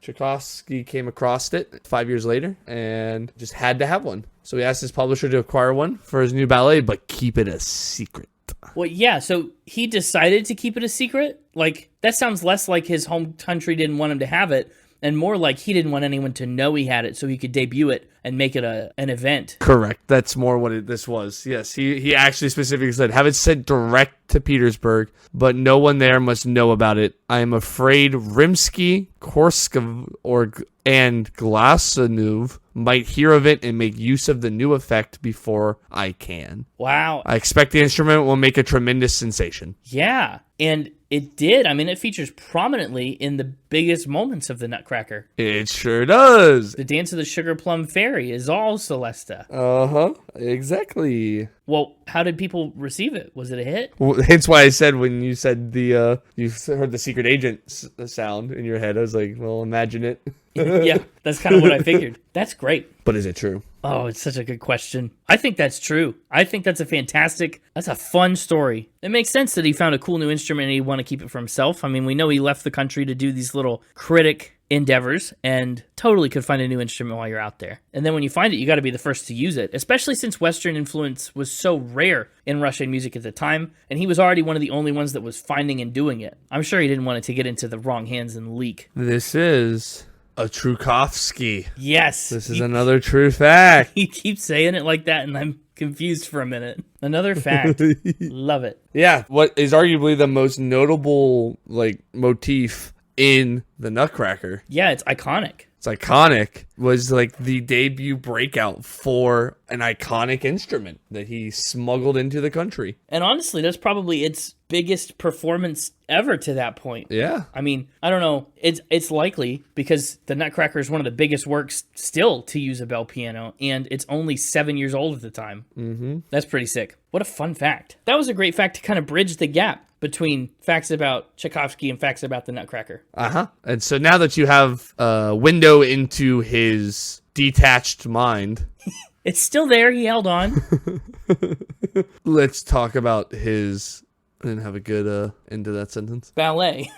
Tchaikovsky came across it 5 years later and just had to have one. So he asked his publisher to acquire one for his new ballet, but keep it a secret. Well, yeah, so he decided to keep it a secret? Like, that sounds less like his home country didn't want him to have it, and more like he didn't want anyone to know he had it so he could debut it and make it an event. Correct. That's more what this was. Yes, he actually specifically said, have it sent direct to Petersburg, but no one there must know about it. I am afraid Rimsky, Korskov, and Glasanov might hear of it and make use of the new effect before I can. Wow. I expect the instrument will make a tremendous sensation. Yeah, and it did. I mean, it features prominently in the biggest moments of the Nutcracker. It sure does. The Dance of the Sugarplum Fairy is all Celesta. Uh-huh. Exactly. Well, how did people receive it? Was it a hit? Well, hence why I said when you said you heard the secret agent sound in your head, I was like, well, imagine it. Yeah, that's kind of what I figured. That's great. But is it true? Oh, it's such a good question. I think that's true. I think that's a fun story. It makes sense that he found a cool new instrument and he'd want to keep it for himself. I mean, we know he left the country to do these little critic endeavors and totally could find a new instrument while you're out there. And then when you find it, you got to be the first to use it, especially since Western influence was so rare in Russian music at the time, and he was already one of the only ones that was finding and doing it. I'm sure he didn't want it to get into the wrong hands and leak. This is a Tchaikovsky. Yes. This is another true fact. You keep saying it like that, and I'm confused for a minute. Another fact. Love it. Yeah, what is arguably the most notable motif in the Nutcracker. Yeah, it's iconic. It's iconic. Was the debut breakout for an iconic instrument that he smuggled into the country. And honestly, that's probably its biggest performance ever to that point. Yeah. I mean, I don't know. It's likely because the Nutcracker is one of the biggest works still to use a bell piano, and it's only 7 years old at the time. Mm-hmm. That's pretty sick. What a fun fact. That was a great fact to kind of bridge the gap between facts about Tchaikovsky and facts about the Nutcracker. Uh-huh. And so now that you have a window into his detached mind... It's still there. He held on. Let's talk about his... I didn't have a good end to that sentence. Ballet.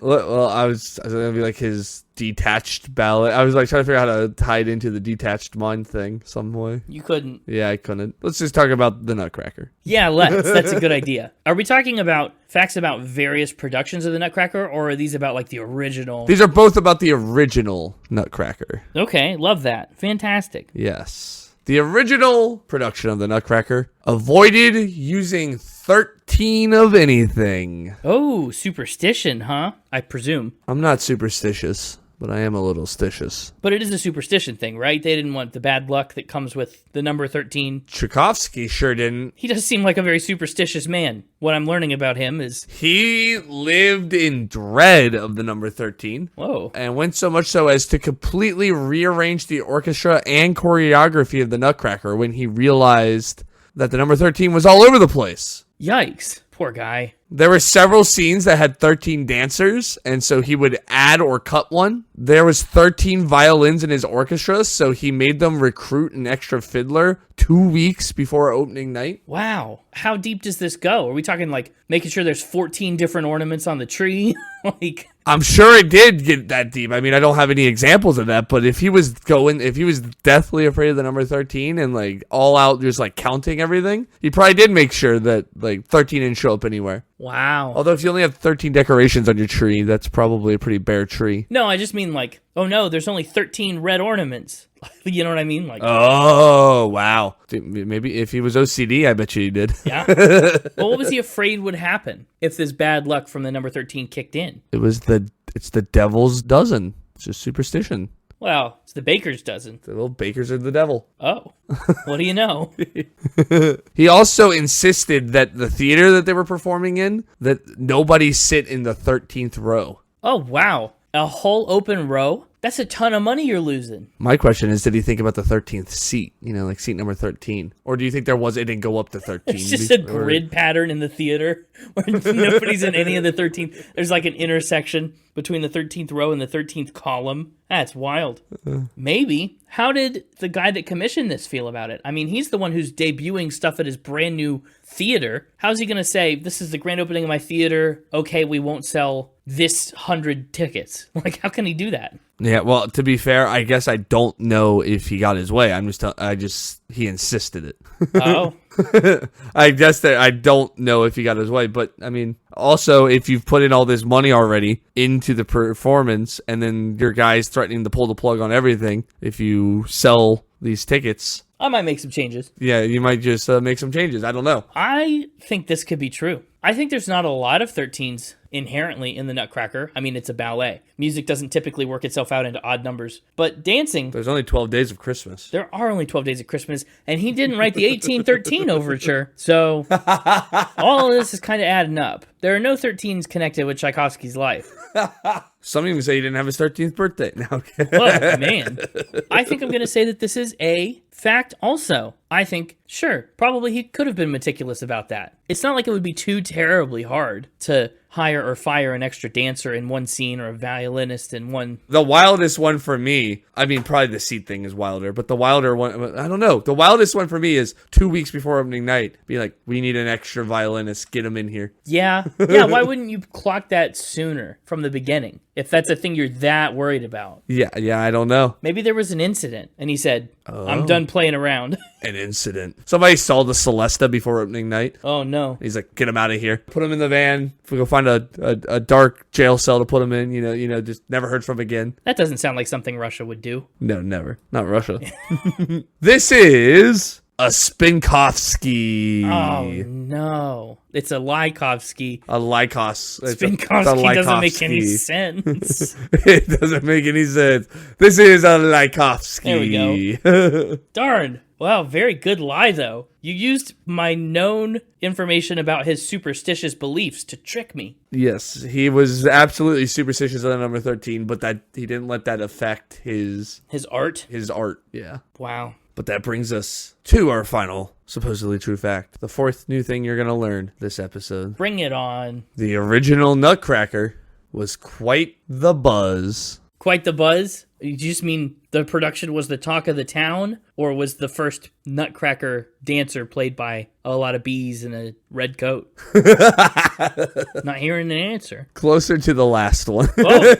Well, I was going to be like his detached ballet. I was trying to figure out how to tie it into the detached mind thing some way. You couldn't. Yeah, I couldn't. Let's just talk about the Nutcracker. Yeah, let's. That's a good idea. Are we talking about facts about various productions of the Nutcracker, or are these about the original? These are both about the original Nutcracker. Okay, love that. Fantastic. Yes. The original production of the Nutcracker avoided using 13 of anything. Oh, superstition, huh? I presume. I'm not superstitious, but I am a little stitious. But it is a superstition thing, right? They didn't want the bad luck that comes with the number 13. Tchaikovsky sure didn't. He does seem like a very superstitious man. What I'm learning about him is... he lived in dread of the number 13. Whoa. And went so much so as to completely rearrange the orchestra and choreography of the Nutcracker when he realized that the number 13 was all over the place. Yikes. Poor guy. There were several scenes that had 13 dancers, and so he would add or cut one. There was 13 violins in his orchestra, so he made them recruit an extra fiddler 2 weeks before opening night. Wow. How deep does this go? Are we talking making sure there's 14 different ornaments on the tree? I'm sure it did get that deep. I mean, I don't have any examples of that, but if he was deathly afraid of the number 13 and all out just counting everything, he probably did make sure that 13 didn't show up anywhere. Wow. Although if you only have 13 decorations on your tree, that's probably a pretty bare tree. No, I just mean like, oh no, there's only 13 red ornaments. You know what I mean? Like, Oh, wow. Dude, maybe if he was OCD, I bet you he did. yeah. Well, what was he afraid would happen if this bad luck from the number 13 kicked in? It's the devil's dozen. It's just superstition. Well, it's the baker's dozen. The little bakers are the devil. Oh, what do you know? He also insisted that the theater that they were performing in, that nobody sit in the 13th row. Oh, wow. A whole open row? That's a ton of money you're losing. My question is, did he think about the 13th seat? You know, like seat number 13. Or do you think it didn't go up to 13? It's just a grid pattern in the theater where nobody's in any of the 13th. There's like an intersection between the 13th row and the 13th column. That's wild. Maybe. How did the guy that commissioned this feel about it? I mean, he's the one who's debuting stuff at his brand new theater. How's he going to say, this is the grand opening of my theater. Okay, we won't sell this 100 tickets. Like, how can he do that? Yeah, well, to be fair, I guess I don't know if he got his way. He insisted it. Oh. I guess that I don't know if he got his way, but I mean, also, if you've put in all this money already into the performance and then your guy's threatening to pull the plug on everything, if you sell these tickets, I might make some changes. yeah, you might just make some changes. I don't know. I think this could be true. I think there's not a lot of 13s inherently in the Nutcracker. I mean, it's a ballet. Music doesn't typically work itself out into odd numbers. But dancing, There's only 12 days of Christmas. there are only 12 days of Christmas, and he didn't write the 1813 overture. So all of this is kind of adding up. There are no 13s connected with Tchaikovsky's life. Some even say he didn't have his 13th birthday. No, okay. Well, man, I think I'm going to say that this is a fact also. I think, sure, probably he could have been meticulous about that. It's not like it would be too terribly hard to hire or fire an extra dancer in one scene or a violinist in one. The wildest one for me, I mean, probably the seat thing is wilder, but the wilder one, I don't know. The wildest one for me is 2 weeks before opening night. Be like, we need an extra violinist. Get him in here. Yeah. Yeah, why wouldn't you clock that sooner from the beginning if that's a thing you're that worried about? Yeah, I don't know. Maybe there was an incident and he said, I'm done playing around. An incident. Somebody saw the Celesta before opening night. Oh, no. He's like, get him out of here. Put him in the van. If we go find a dark jail cell to put him in, you know, just never heard from again. That doesn't sound like something Russia would do. No, never. Not Russia. This is a Spinkovsky. Oh, no. It's a Lykovsky. A Lykos. Spinkovsky doesn't make any sense. It doesn't make any sense. This is a Lykovsky. There we go. Darn. Wow, very good lie, though. You used my known information about his superstitious beliefs to trick me. Yes, he was absolutely superstitious on number 13, but that he didn't let that affect his art. His art, yeah. Wow. But that brings us to our final supposedly true fact. The fourth new thing you're going to learn this episode. Bring it on. The original Nutcracker was quite the buzz. Quite the buzz? You just mean the production was the talk of the town? Or was the first Nutcracker dancer played by a lot of bees in a red coat? Not hearing an answer. Closer to the last one. Oh.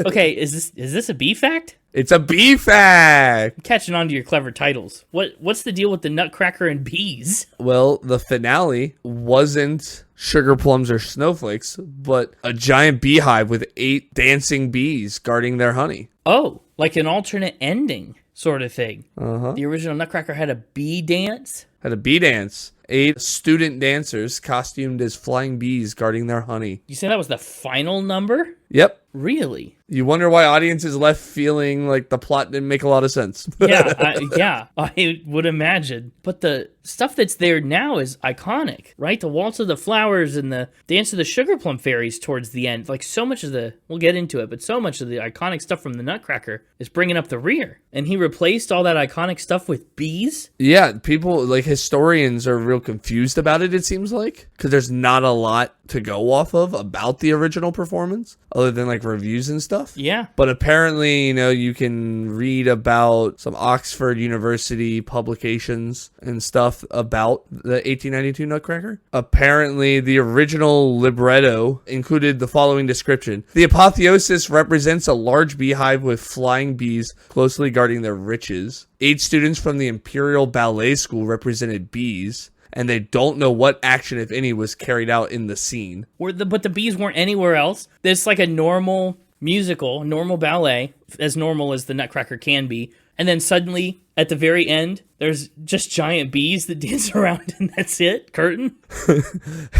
Okay, is this a bee fact? It's a bee fact. I'm catching on to your clever titles. What's the deal with the Nutcracker and bees? Well, the finale wasn't sugar plums or snowflakes, but a giant beehive with 8 dancing bees guarding their honey. Oh, like an alternate ending sort of thing. Uh-huh. The original Nutcracker had a bee dance? Had a bee dance. 8 student dancers costumed as flying bees guarding their honey. You say that was the final number? Yep. Really? You wonder why audiences left feeling like the plot didn't make a lot of sense. Yeah, I would imagine. But the stuff that's there now is iconic, right? The Waltz of the Flowers and the Dance of the Sugarplum Fairies towards the end. Like so much of we'll get into it, but so much of the iconic stuff from the Nutcracker is bringing up the rear. And he replaced all that iconic stuff with bees? Yeah, people, like historians are real confused about it seems like. Because there's not a lot to go off of about the original performance, other than like reviews and stuff. Yeah. But apparently, you can read about some Oxford University publications and stuff about the 1892 Nutcracker. Apparently, the original libretto included the following description. The apotheosis represents a large beehive with flying bees closely guarding their riches. 8 students from the Imperial Ballet School represented bees, and they don't know what action, if any, was carried out in the scene. But the bees weren't anywhere else. It's like a normal musical, normal ballet, as normal as the Nutcracker can be. And then suddenly, at the very end, there's just giant bees that dance around, and that's it? Curtain?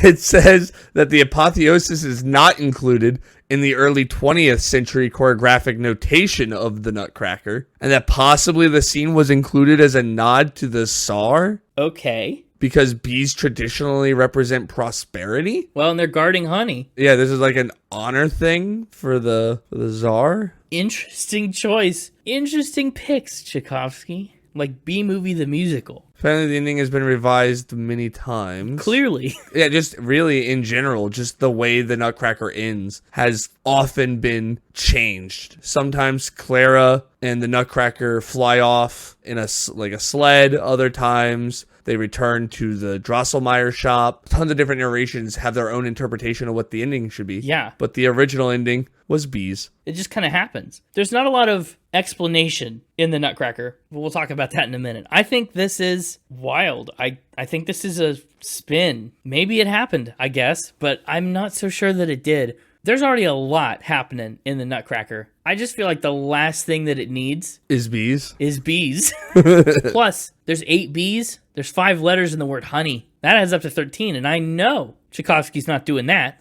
It says that the apotheosis is not included in the early 20th century choreographic notation of the Nutcracker, and that possibly the scene was included as a nod to the Tsar, Okay. because bees traditionally represent prosperity. Well, and they're guarding honey. Yeah, this is like an honor thing for the Tsar. Interesting choice. Interesting picks, Tchaikovsky. Like B-Movie the Musical. Apparently the ending has been revised many times. Clearly. Yeah, just really in general, just the way the Nutcracker ends has often been changed. Sometimes Clara and the Nutcracker fly off in a sled. Other times they return to the Drosselmeyer shop. Tons of different narrations have their own interpretation of what the ending should be. Yeah. But the original ending was bees. It just kind of happens. There's not a lot of explanation in the Nutcracker, but we'll talk about that in a minute. I think this is wild. I think this is a spin. Maybe it happened, I guess, but I'm not so sure that it did. There's already a lot happening in the Nutcracker. I just feel like the last thing that it needs Is bees. is bees. Plus, there's 8 bees. There's 5 letters in the word honey. That adds up to 13, and I know Tchaikovsky's not doing that.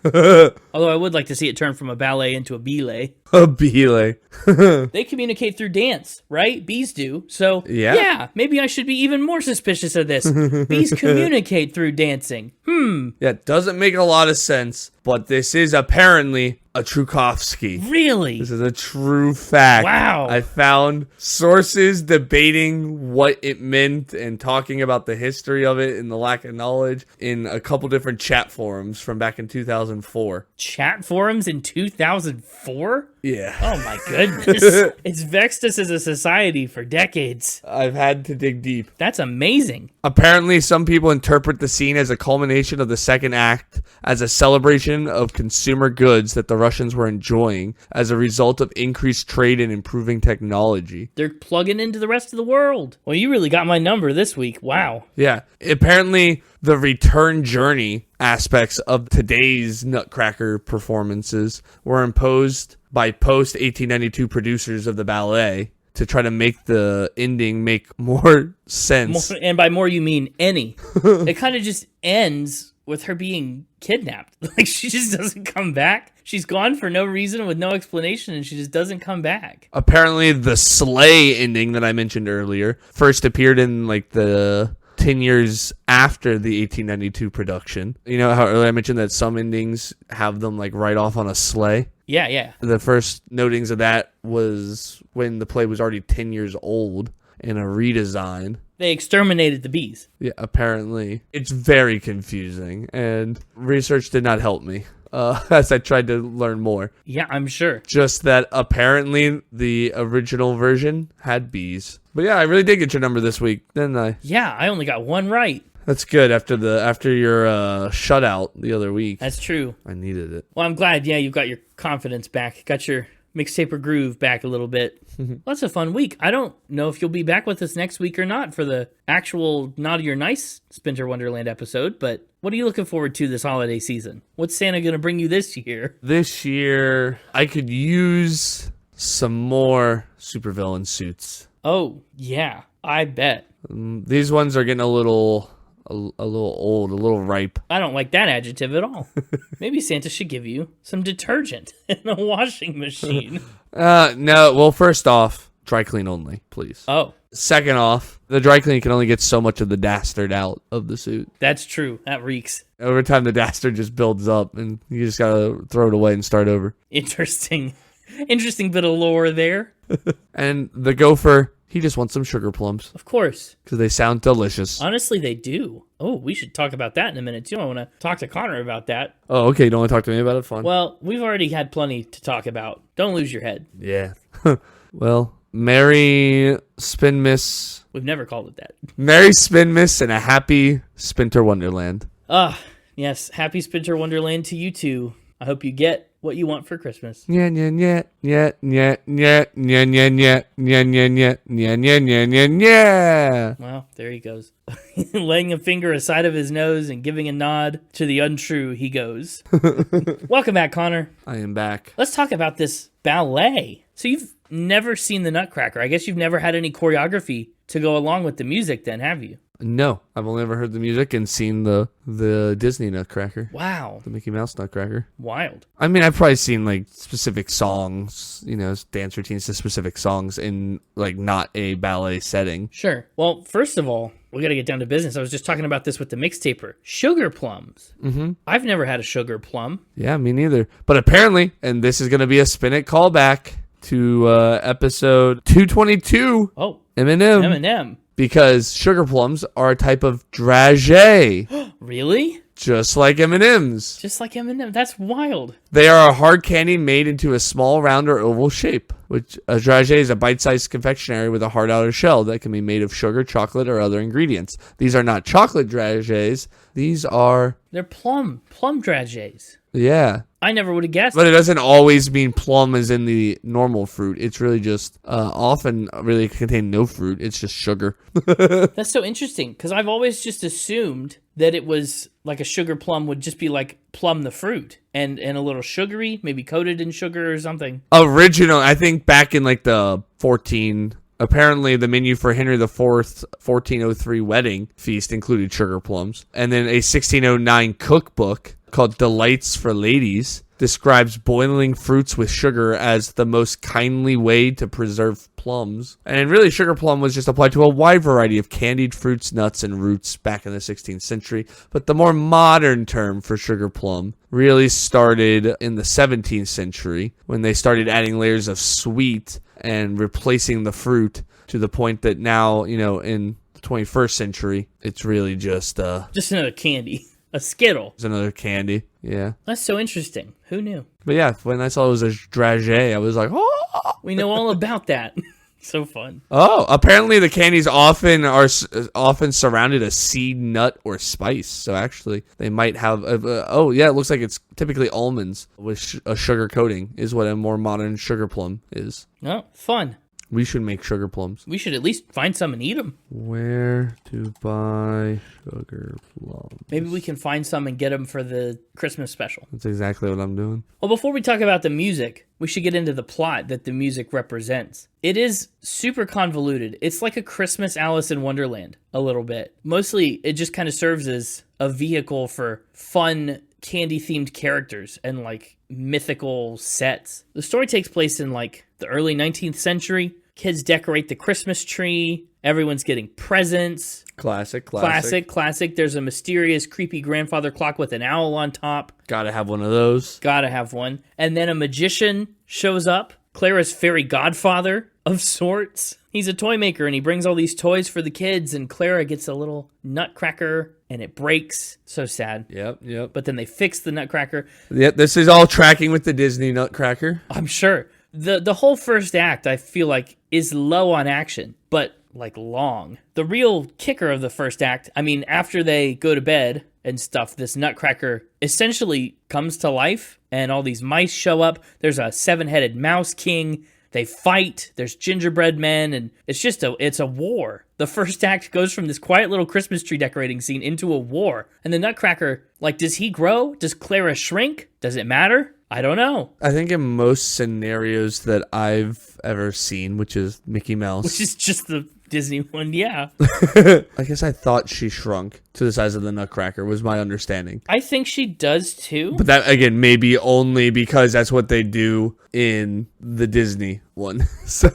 Although I would like to see it turn from a ballet into a belay. A belay. They communicate through dance, right? Bees do. So, Yeah. maybe I should be even more suspicious of this. Bees communicate through dancing. Yeah, it doesn't make a lot of sense, but this is apparently a Tchaikovsky. Really? This is a true fact. Wow. I found sources debating what it meant and talking about the history of it and the lack of knowledge in a couple different chat forums from back in 2004. Chat forums in 2004? Yeah. Oh my goodness. It's vexed us as a society for decades. I've had to dig deep. That's amazing. Apparently, some people interpret the scene as a culmination of the second act as a celebration of consumer goods that the Russians were enjoying as a result of increased trade and improving technology. They're plugging into the rest of the world. Well, you really got my number this week. Wow. Yeah. Apparently, the return journey aspects of today's Nutcracker performances were imposed by post-1892 producers of the ballet to try to make the ending make more sense. And by more, you mean any. It kind of just ends with her being kidnapped. Like, she just doesn't come back. She's gone for no reason with no explanation, and she just doesn't come back. Apparently, the sleigh ending that I mentioned earlier first appeared in, like, the 10 years after the 1892 production. You know how earlier I mentioned that some endings have them, like, right off on a sleigh? Yeah. The first notings of that was when the play was already 10 years old in a redesign. They exterminated the bees. Yeah, apparently. It's very confusing, and research did not help me as I tried to learn more. Yeah, I'm sure. Just that apparently the original version had bees. But yeah, I really did get your number this week, didn't I? Yeah, I only got one right. That's good after your shutout the other week. That's true. I needed it. Well, I'm glad, you've got your confidence back. Got your Mixtaper groove back a little bit. Well, that's a fun week. I don't know if you'll be back with us next week or not for the actual Naughty or Nice Spinter Wonderland episode, but what are you looking forward to this holiday season? What's Santa going to bring you this year? This year, I could use some more supervillain suits. Oh, yeah, I bet. These ones are getting a little old, a little ripe. I don't like that adjective at all. Maybe Santa should give you some detergent and a washing machine. No. Well, first off, dry clean only, please. Oh, Second off, the dry clean can only get so much of the dastard out of the suit. that's true. That reeks. Over time, the dastard just builds up, and you just gotta throw it away and start over. Interesting bit of lore there. And the gopher, he just wants some sugar plums Of course. because they sound delicious. Honestly, they do. Oh, we should talk about that in a minute, too. I want to talk to Connor about that. Oh, okay. You don't want to talk to me about it? Fine. Well, we've already had plenty to talk about. Don't lose your head. Yeah. Well, Merry Spinmas. We've never called it that. Merry Spinmas and a happy Spinter Wonderland. Yes. Happy Spinter Wonderland to you, too. I hope you get what you want for Christmas. Yeah, yeah, yeah, yeah, yeah, yeah, yeah, yeah, yeah, yeah, yeah, yeah, yeah, yeah, yeah, yeah. Well, there he goes. Laying a finger aside of his nose and giving a nod to the untrue, he goes. Welcome back, Connor. I am back. Let's talk about this ballet. So you've never seen the Nutcracker. I guess you've never had any choreography to go along with the music then, have you? No, I've only ever heard the music and seen the Disney Nutcracker. Wow. The Mickey Mouse Nutcracker. Wild. I mean, I've probably seen like specific songs, dance routines to specific songs in like not a ballet setting. Sure. Well, first of all, we got to get down to business. I was just talking about this with the Mixtaper. Sugarplums. Mm-hmm. I've never had a sugar plum. Yeah, me neither. But apparently, and this is going to be a Spin It callback to episode 222. Oh. M&M. Because sugar plums are a type of dragée. Really? Just like M&Ms. Just like M&M. That's wild. They are a hard candy made into a small, round, or oval shape. Which a dragée is a bite-sized confectionery with a hard outer shell that can be made of sugar, chocolate, or other ingredients. These are not chocolate dragées. These are... They're plum dragées. Yeah. I never would have guessed. But it doesn't always mean plum as in the normal fruit. It's really just often really contain no fruit. It's just sugar. That's so interesting because I've always just assumed that it was like a sugar plum would just be like plum the fruit and a little sugary, maybe coated in sugar or something. Original, I think back in like the apparently the menu for Henry IV 1403 wedding feast included sugar plums. And then a 1609 cookbook called Delights for Ladies describes boiling fruits with sugar as the most kindly way to preserve plums. And really, sugar plum was just applied to a wide variety of candied fruits, nuts, and roots back in the 16th century. But the more modern term for sugar plum really started in the 17th century when they started adding layers of sweet and replacing the fruit to the point that now, in the 21st century, it's really just another candy. A Skittle. It's another candy. Yeah. That's so interesting. Who knew? But yeah, when I saw it was a dragée, I was like, oh. We know all about that. So fun. Oh, apparently the candies often surrounded a seed, nut, or spice. So actually, they might have. It looks like it's typically almonds with a sugar coating is what a more modern sugar plum is. Oh, fun. We should make sugar plums. We should at least find some and eat them. Where to buy sugar plums? Maybe we can find some and get them for the Christmas special. That's exactly what I'm doing. Well, before we talk about the music, we should get into the plot that the music represents. It is super convoluted. It's like a Christmas Alice in Wonderland, a little bit. Mostly, it just kind of serves as a vehicle for fun, candy-themed characters and, like, mythical sets. The story takes place in, like, the early 19th century. Kids decorate the Christmas tree. Everyone's getting presents. Classic. There's a mysterious, creepy grandfather clock with an owl on top. Gotta have one of those. Gotta have one. And then a magician shows up. Clara's fairy godfather of sorts. He's a toy maker and he brings all these toys for the kids, and Clara gets a little nutcracker and it breaks. So sad. Yep. But then they fix the nutcracker. Yep, this is all tracking with the Disney Nutcracker. I'm sure. The whole first act, I feel like, is low on action, but like long. The real kicker of the first act, I mean, after they go to bed and stuff, this nutcracker essentially comes to life and all these mice show up. There's a 7-headed mouse king. They fight. There's gingerbread men, and it's a war. The first act goes from this quiet little Christmas tree decorating scene into a war. And the nutcracker, like, does he grow? Does Clara shrink? Does it matter? I don't know. I think in most scenarios that I've ever seen, which is Mickey Mouse. Which is just the Disney one, yeah. I guess I thought she shrunk to the size of the Nutcracker, was my understanding. I think she does too. But that, again, maybe only because that's what they do in the Disney one. So,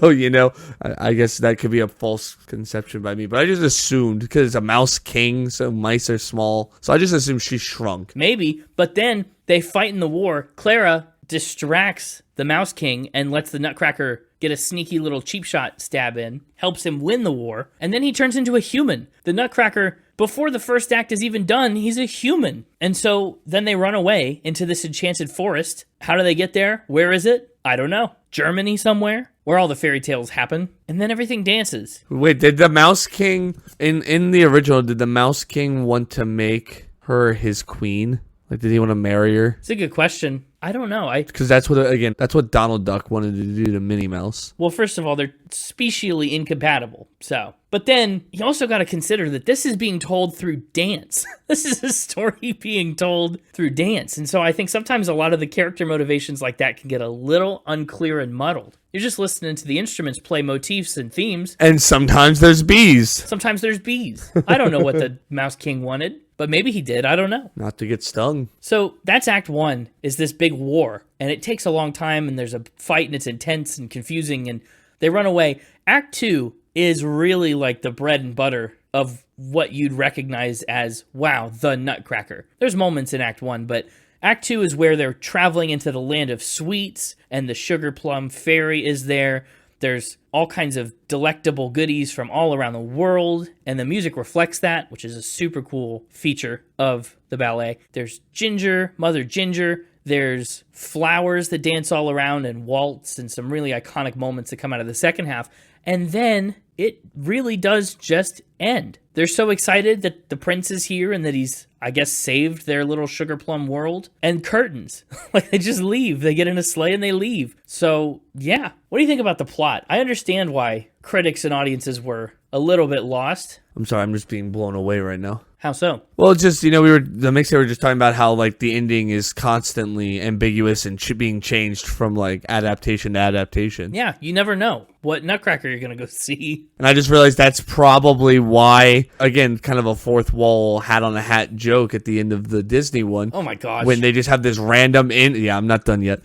I guess that could be a false conception by me. But I just assumed, because it's a mouse king, so mice are small. So I just assumed she shrunk. Maybe, but then they fight in the war. Clara distracts the Mouse King and lets the Nutcracker get a sneaky little cheap shot stab in, helps him win the war, and then he turns into a human. The Nutcracker, before the first act is even done, he's a human. And so then they run away into this enchanted forest. How do they get there? Where is it? I don't know. Germany somewhere, where all the fairy tales happen, and then everything dances. Wait, did the Mouse King, in the original, did the Mouse King want to make her his queen? Like, did he want to marry her? It's a good question. I don't know. Because that's what Donald Duck wanted to do to Minnie Mouse. Well, first of all, they're specially incompatible. So, but then you also got to consider that this is being told through dance. This is a story being told through dance. And so I think sometimes a lot of the character motivations like that can get a little unclear and muddled. You're just listening to the instruments play motifs and themes. And sometimes there's bees. Sometimes there's bees. I don't know what the Mouse King wanted, but maybe he did. I don't know. Not to get stung. So that's Act 1, is this big war. And it takes a long time, and there's a fight, and it's intense and confusing, and they run away. Act 2 is really like the bread and butter of what you'd recognize as, wow, the Nutcracker. There's moments in Act 1, but Act 2 is where they're traveling into the land of sweets, and the Sugarplum fairy is there. There's all kinds of delectable goodies from all around the world, and the music reflects that, which is a super cool feature of the ballet. There's Ginger, Mother Ginger. There's flowers that dance all around and waltz, and some really iconic moments that come out of the second half. And then it really does just end. They're so excited that the prince is here and that he's, I guess, saved their little Sugarplum world. And curtains. Like, they just leave. They get in a sleigh and they leave. So, yeah. What do you think about the plot? I understand why critics and audiences were a little bit lost. I'm sorry, I'm just being blown away right now. How so? Well, it's just, the Mixtaper were just talking about how, like, the ending is constantly ambiguous and being changed from, like, adaptation to adaptation. Yeah, you never know what Nutcracker you're going to go see. And I just realized that's probably why, again, kind of a fourth wall hat on a hat joke at the end of the Disney one. Oh my gosh. When they just have this random yeah, I'm not done yet.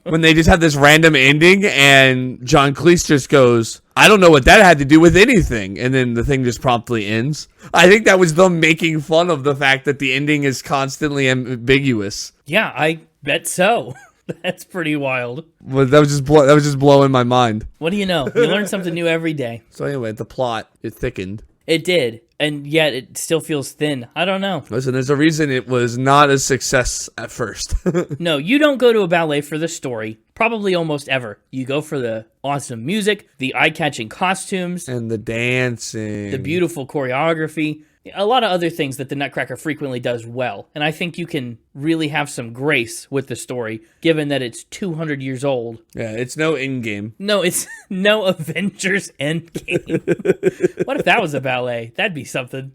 When they just have this random ending and John Cleese just goes, I don't know what that had to do with anything. And then the thing just promptly ends. I think that was them making fun of the fact that the ending is constantly ambiguous. Yeah, I bet so. That's pretty wild. Well, that was just blowing my mind. What do you know? You learn something new every day. So anyway, the plot, it thickened. It did, and yet it still feels thin. I don't know. Listen, there's a reason it was not a success at first. No, you don't go to a ballet for the story, probably almost ever. You go for the awesome music, the eye-catching costumes, and the dancing, the beautiful choreography, a lot of other things that the Nutcracker frequently does well. And I think you can really have some grace with the story, given that it's 200 years old. Yeah, it's no Endgame. No, it's no Avengers Endgame. What if that was a ballet? That'd be something.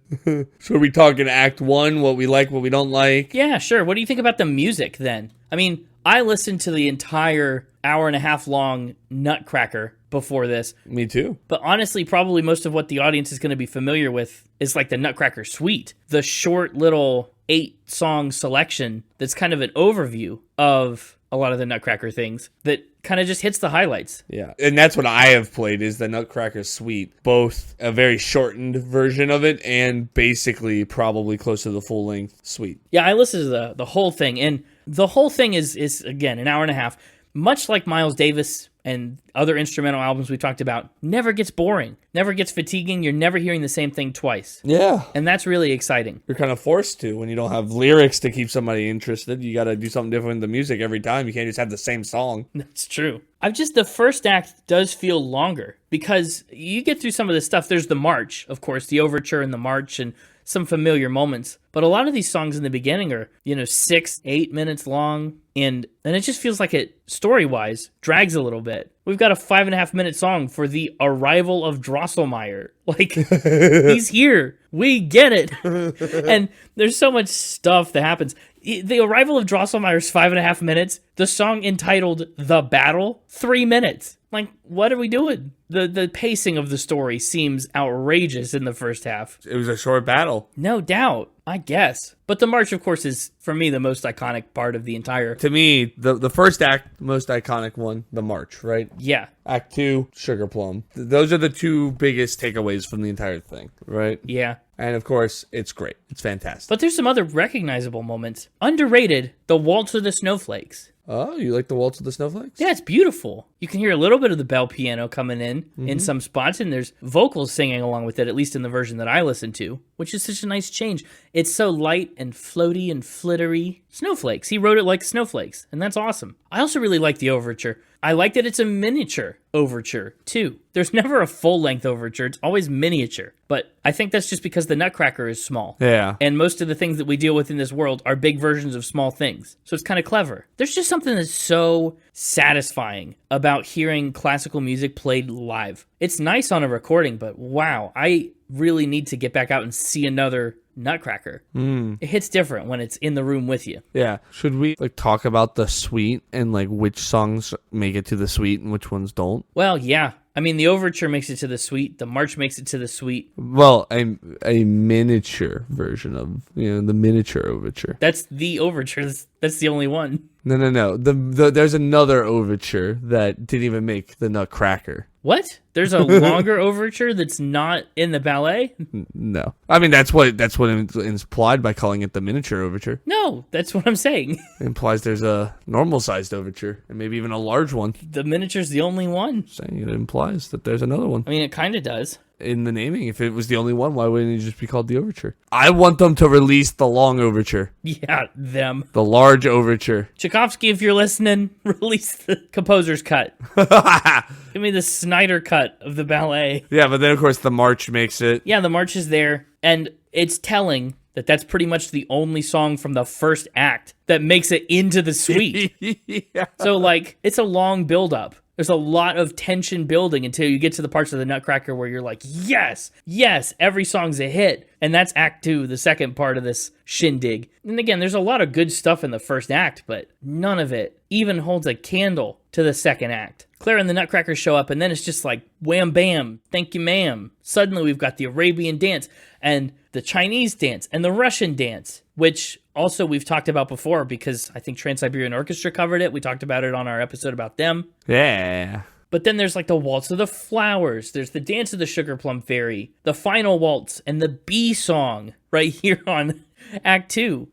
So are we talking Act 1, what we like, what we don't like? Yeah, sure. What do you think about the music then? I mean, I listened to the entire hour and a half long Nutcracker before this. Me too. But honestly, probably most of what the audience is going to be familiar with is like the Nutcracker Suite, the short little 8-song selection that's kind of an overview of a lot of the Nutcracker things that kind of just hits the highlights. Yeah, and that's what I have played is the Nutcracker Suite, both a very shortened version of it and basically probably close to the full-length suite. Yeah, I listened to the whole thing, and the whole thing is again, an hour and a half. Much like Miles Davis and other instrumental albums we talked about, never gets boring, never gets fatiguing. You're never hearing the same thing twice. Yeah. And that's really exciting. You're kind of forced to when you don't have lyrics to keep somebody interested. You got to do something different with the music every time. You can't just have the same song. That's true. The first act does feel longer because you get through some of this stuff. There's the march, of course, the overture and the march and some familiar moments. But a lot of these songs in the beginning are, 6-8 minutes long. And it just feels like it, story-wise, drags a little bit. We've got a 5.5-minute song for the arrival of Drosselmeyer. Like, he's here. We get it. And there's so much stuff that happens. The arrival of Drosselmeyer's 5.5 minutes. The song entitled The Battle, 3 minutes. Like, what are we doing? The pacing of the story seems outrageous in the first half. It was a short battle. No doubt, I guess. But the march, of course, is, for me, the most iconic part of the entire... To me, the first act, most iconic one, the march, right? Yeah. Act 2, Sugarplum. Those are the two biggest takeaways from the entire thing, right? Yeah. And, of course, it's great. It's fantastic. But there's some other recognizable moments. Underrated, the Waltz of the Snowflakes. Oh, you like the Waltz of the Snowflakes? Yeah, it's beautiful. You can hear a little bit of the bell piano coming in some spots, and there's vocals singing along with it, at least in the version that I listened to, which is such a nice change. It's so light and floaty and flittery. Snowflakes. He wrote it like snowflakes, and that's awesome. I also really like the overture. I like that it's a miniature overture, too. There's never a full-length overture. It's always miniature. But I think that's just because the Nutcracker is small. Yeah. And most of the things that we deal with in this world are big versions of small things. So it's kind of clever. There's just something that's so satisfying about hearing classical music played live. It's nice on a recording, but wow, I really need to get back out and see another Nutcracker. It hits different when it's in the room with you. Yeah. Should we talk about the suite and which songs make it to the suite and which ones don't? Well, yeah. I mean, the overture makes it to the suite. The march makes it to the suite. Well, a miniature version of the miniature overture. That's the overture. That's the only one. No. There's another overture that didn't even make the Nutcracker. What? There's a longer overture that's not in the ballet? No. I mean, that's what it's implied by calling it the miniature overture. No, that's what I'm saying. It implies there's a normal-sized overture and maybe even a large one. The miniature's the only one. Saying it implies that there's another one. I mean, it kind of does. In the naming, if it was the only one, why wouldn't it just be called the overture? I want them to release the long overture. Yeah, them. The large overture. Tchaikovsky, if you're listening, release the composer's cut. Give me the Snyder cut of the ballet. Yeah, but then, of course, the march makes it. Yeah, the march is there, and it's telling that that's pretty much the only song from the first act that makes it into the suite. Yeah. So, it's a long build-up. There's a lot of tension building until you get to the parts of the Nutcracker where you're like, yes, every song's a hit. And that's Act 2, the second part of this shindig. And again, there's a lot of good stuff in the first act, but none of it even holds a candle to the second act. Claire and the Nutcracker show up, and then it's just like, wham, bam, thank you, ma'am. Suddenly we've got the Arabian dance, and the Chinese dance, and the Russian dance, which also we've talked about before because I think Trans-Siberian Orchestra covered it. We talked about it on our episode about them. Yeah. But then there's the Waltz of the Flowers. There's the Dance of the Sugarplum Fairy, the Final Waltz, and the Bee Song right here on Act 2,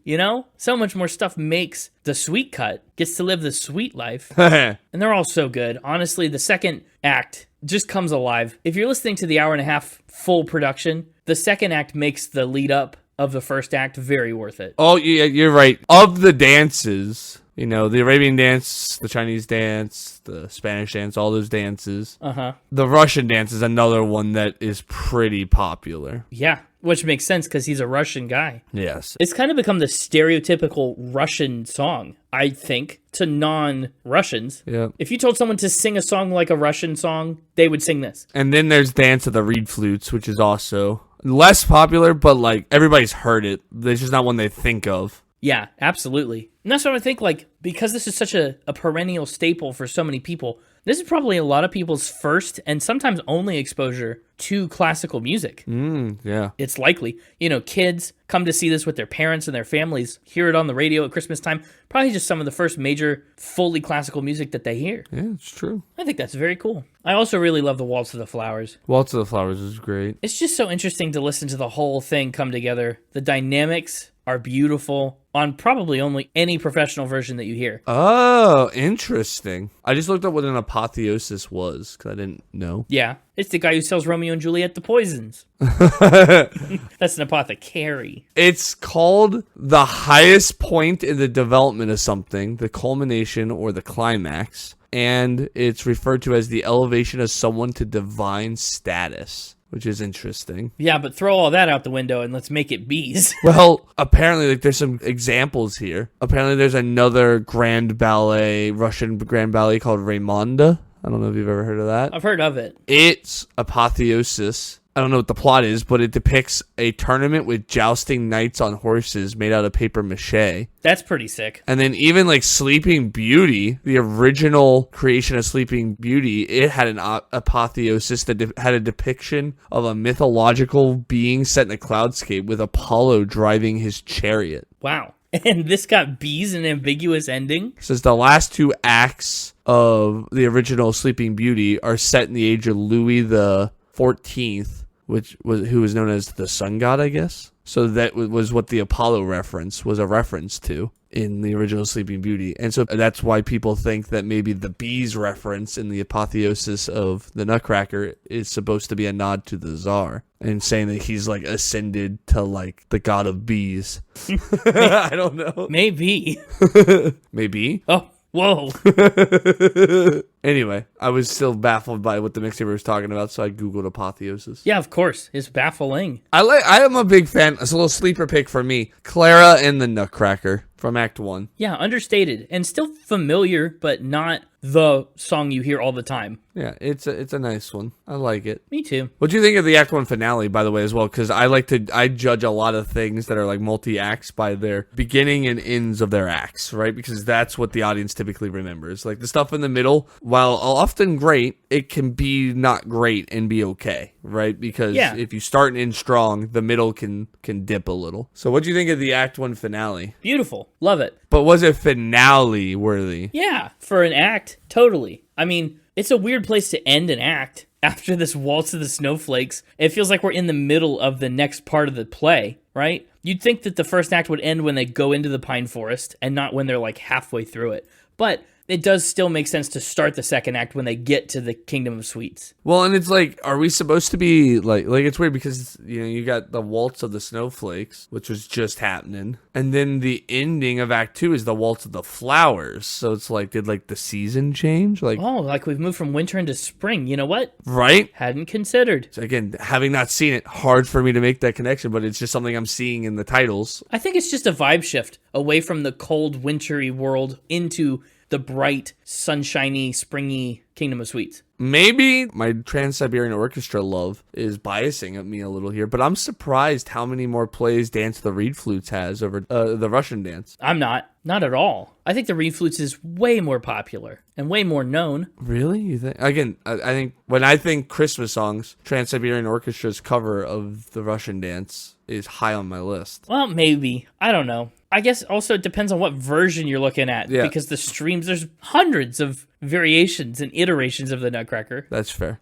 So much more stuff makes the sweet cut, gets to live the sweet life. And they're all so good. Honestly, the second act just comes alive. If you're listening to the hour and a half full production, the second act makes the lead up of the first act very worth it. Oh, yeah, you're right. Of the dances, the Arabian dance, the Chinese dance, the Spanish dance, all those dances. Uh-huh. The Russian dance is another one that is pretty popular. Yeah, which makes sense because he's a Russian guy. Yes. It's kind of become the stereotypical Russian song, I think, to non-Russians. Yeah. If you told someone to sing a song like a Russian song, they would sing this. And then there's Dance of the Reed Flutes, which is also less popular, but everybody's heard it. It's just not one they think of. Yeah, absolutely. And that's what I think, because this is such a perennial staple for so many people, this is probably a lot of people's first and sometimes only exposure to classical music. Yeah. It's likely. Kids come to see this with their parents and their families, hear it on the radio at Christmas time. Probably just some of the first major fully classical music that they hear. Yeah, it's true. I think that's very cool. I also really love the Waltz of the Flowers. Waltz of the Flowers is great. It's just so interesting to listen to the whole thing come together. The dynamics are beautiful on probably only any professional version that you hear. Oh, interesting. I just looked up what an apotheosis was because I didn't know. Yeah, it's the guy who sells Romeo and Juliet the poisons. That's an apothecary. It's called the highest point in the development of something, the culmination or the climax, and it's referred to as the elevation of someone to divine status, which is interesting. Yeah, but throw all that out the window and let's make it bees. Well, apparently, there's some examples here. Apparently, there's another grand ballet, Russian grand ballet called Raymonda. I don't know if you've ever heard of that. I've heard of it. It's apotheosis. I don't know what the plot is, but it depicts a tournament with jousting knights on horses made out of paper mache. That's pretty sick. And then even Sleeping Beauty, the original creation of Sleeping Beauty, it had an apotheosis that had a depiction of a mythological being set in a cloudscape with Apollo driving his chariot. Wow. And this got bees an ambiguous ending? Says the last two acts of the original Sleeping Beauty are set in the age of Louis the 14th. Who was known as the sun god, I guess. So that was what the Apollo reference was a reference to in the original Sleeping Beauty. And so that's why people think that maybe the bees reference in the apotheosis of the Nutcracker is supposed to be a nod to the Tsar and saying that he's ascended to the god of bees. I don't know. Maybe. Maybe. Oh, whoa. Anyway, I was still baffled by what the Mixtaper was talking about, so I Googled apotheosis. Yeah, of course. It's baffling. I am a big fan. It's a little sleeper pick for me. Clara and the Nutcracker from Act 1. Yeah, understated and still familiar, but not the song you hear all the time. Yeah, it's a nice one. I like it. Me too. What do you think of the Act 1 finale, by the way, as well? Because I judge a lot of things that are like multi-acts by their beginning and ends of their acts, right? Because that's what the audience typically remembers. Like the stuff in the middle, while often great, it can be not great and be okay, right? Because if you start and end strong, the middle can dip a little. So what do you think of the Act 1 finale? Beautiful. Love it. But was it finale worthy? Yeah, for an act, totally. I mean, it's a weird place to end an act. After this Waltz of the Snowflakes, it feels like we're in the middle of the next part of the play, right? You'd think that the first act would end when they go into the pine forest and not when they're like halfway through it. But it does still make sense to start the second act when they get to the Kingdom of Sweets. Well, and it's like, are we supposed to be like it's weird because, you know, you got the Waltz of the Snowflakes, which was just happening. And then the ending of Act 2 is the Waltz of the Flowers. So it's like, did like the season change? Like, oh, like we've moved from winter into spring. You know what? Right? Hadn't considered. So again, having not seen it, hard for me to make that connection, but it's just something I'm seeing in the titles. I think it's just a vibe shift away from the cold, wintry world into the bright, sunshiny, springy Kingdom of Sweets. Maybe my Trans-Siberian Orchestra love is biasing at me a little here, but I'm surprised how many more plays Dance of the Reed Flutes has over the Russian dance. I'm not. Not at all. I think the Reed Flutes is way more popular and way more known. Really? You think? Again, I think when I think Christmas songs, Trans-Siberian Orchestra's cover of the Russian dance is high on my list. Well, maybe. I don't know. I guess also it depends on what version you're looking at. Yeah. Because the streams, there's hundreds of variations and iterations of the Nutcracker. That's fair.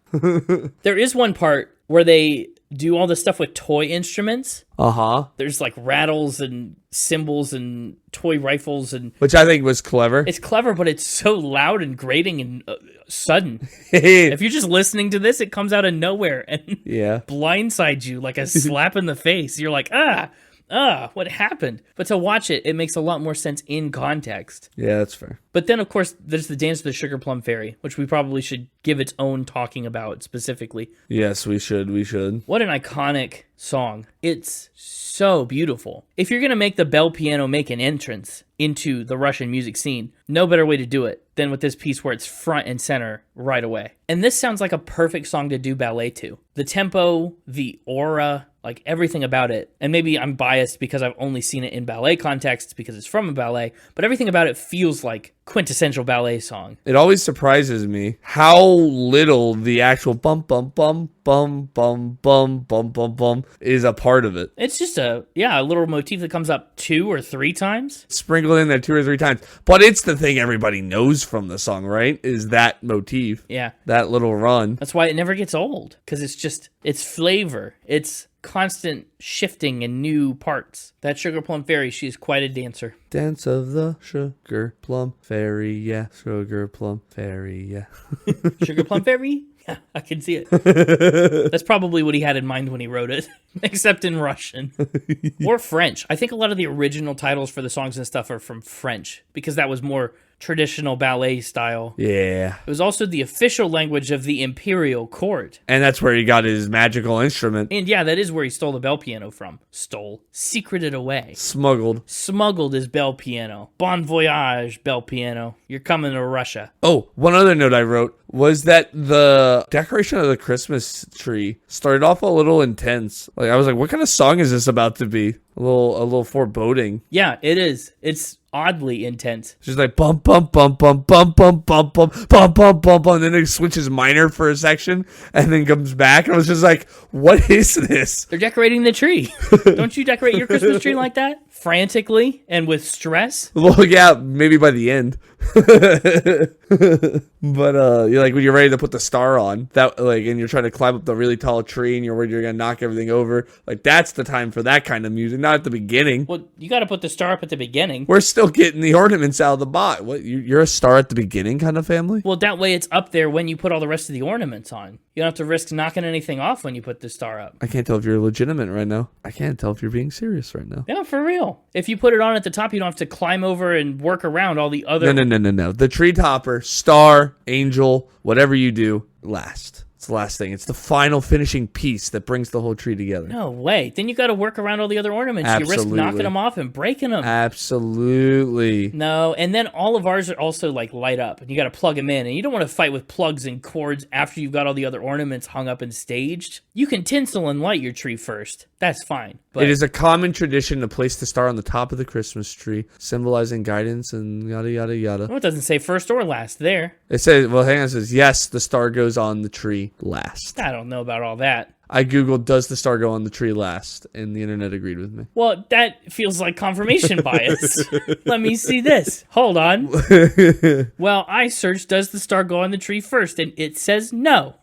There is one part where they do all this stuff with toy instruments. Uh-huh. There's like rattles and cymbals and toy rifles, and which I think was clever. it's clever, but it's so loud and grating and sudden. If you're just listening to this, it comes out of nowhere and Yeah. blindsides you like a slap in the face. You're like, what happened? But to watch it, it makes a lot more sense in context. Yeah, that's fair. But then, of course, there's the Dance of the Sugarplum Fairy, which we probably should give its own talking about specifically. Yes, we should. We should. What an iconic song. It's so beautiful. If you're going to make the bell piano make an entrance into the Russian music scene, no better way to do it than with this piece where it's front and center right away. And this sounds like a perfect song to do ballet to. The tempo, the aura, like everything about it. And maybe I'm biased because I've only seen it in ballet context because it's from a ballet, but everything about it feels like quintessential ballet song. It always surprises me how little the actual bum bum bum bum bum bum bum bum bum is a part of it. It's just a little motif that comes up 2 or 3 times. Sprinkled in there 2 or 3 times. But it's the thing everybody knows from the song, right? Is that motif. Yeah. That little run. That's why it never gets old, because it's flavor. It's constant shifting and new parts. That Sugarplum Fairy, she's quite a dancer. Dance of the Sugarplum Fairy, yeah. Sugarplum Fairy, yeah. Sugarplum Fairy? Yeah, I can see it. That's probably what he had in mind when he wrote it, except in Russian. Or French. I think a lot of the original titles for the songs and stuff are from French, because that was more traditional ballet style. Yeah. It was also the official language of the imperial court. And that's where he got his magical instrument. And yeah, that is where he stole the bell piano from. Secreted away. Smuggled His bell piano. Bon voyage, bell piano. You're coming to Russia. Oh, one other note I wrote was that the decoration of the Christmas tree started off a little intense. Like I was like, what kind of song is this about to be? A little foreboding. Yeah, it is. It's oddly intense. It's just like bum bum bum bum bum bum bum bum bum bum bum bum, and then it switches minor for a section and then comes back. And I was just like, what is this? They're decorating the tree. Don't you decorate your Christmas tree like that? Frantically and with stress? Well, yeah, maybe by the end. But you're like when you're ready to put the star on that, like, and you're trying to climb up the really tall tree and you're worried you're gonna knock everything over. Like that's the time for that kind of music, not at the beginning. Well, you got to put the star up at the beginning. We're still getting the ornaments out of the bot. What? You're a star at the beginning kind of family? Well, that way it's up there when you put all the rest of the ornaments on. You don't have to risk knocking anything off when you put the star up. I can't tell if you're legitimate right now. I can't tell if you're being serious right now. Yeah, for real. all. If you put it on at the top, you don't have to climb over and work around all the other... No. The tree topper, star, angel, whatever you do, last. It's the last thing. It's the final finishing piece that brings the whole tree together. No way. Then you got to work around all the other ornaments. Absolutely. You risk knocking them off and breaking them. Absolutely. No, and then all of ours are also like light up, and you got to plug them in, and you don't want to fight with plugs and cords after you've got all the other ornaments hung up and staged. You can tinsel and light your tree first. That's fine. But it is a common tradition to place the star on the top of the Christmas tree, symbolizing guidance and yada, yada, yada. Well, it doesn't say first or last there. It says, well, hang on, it says, yes, the star goes on the tree last. I don't know about all that. I Googled, does the star go on the tree last? And the internet agreed with me. Well, that feels like confirmation bias. Let me see this. Hold on. Well, I searched, does the star go on the tree first? And it says no.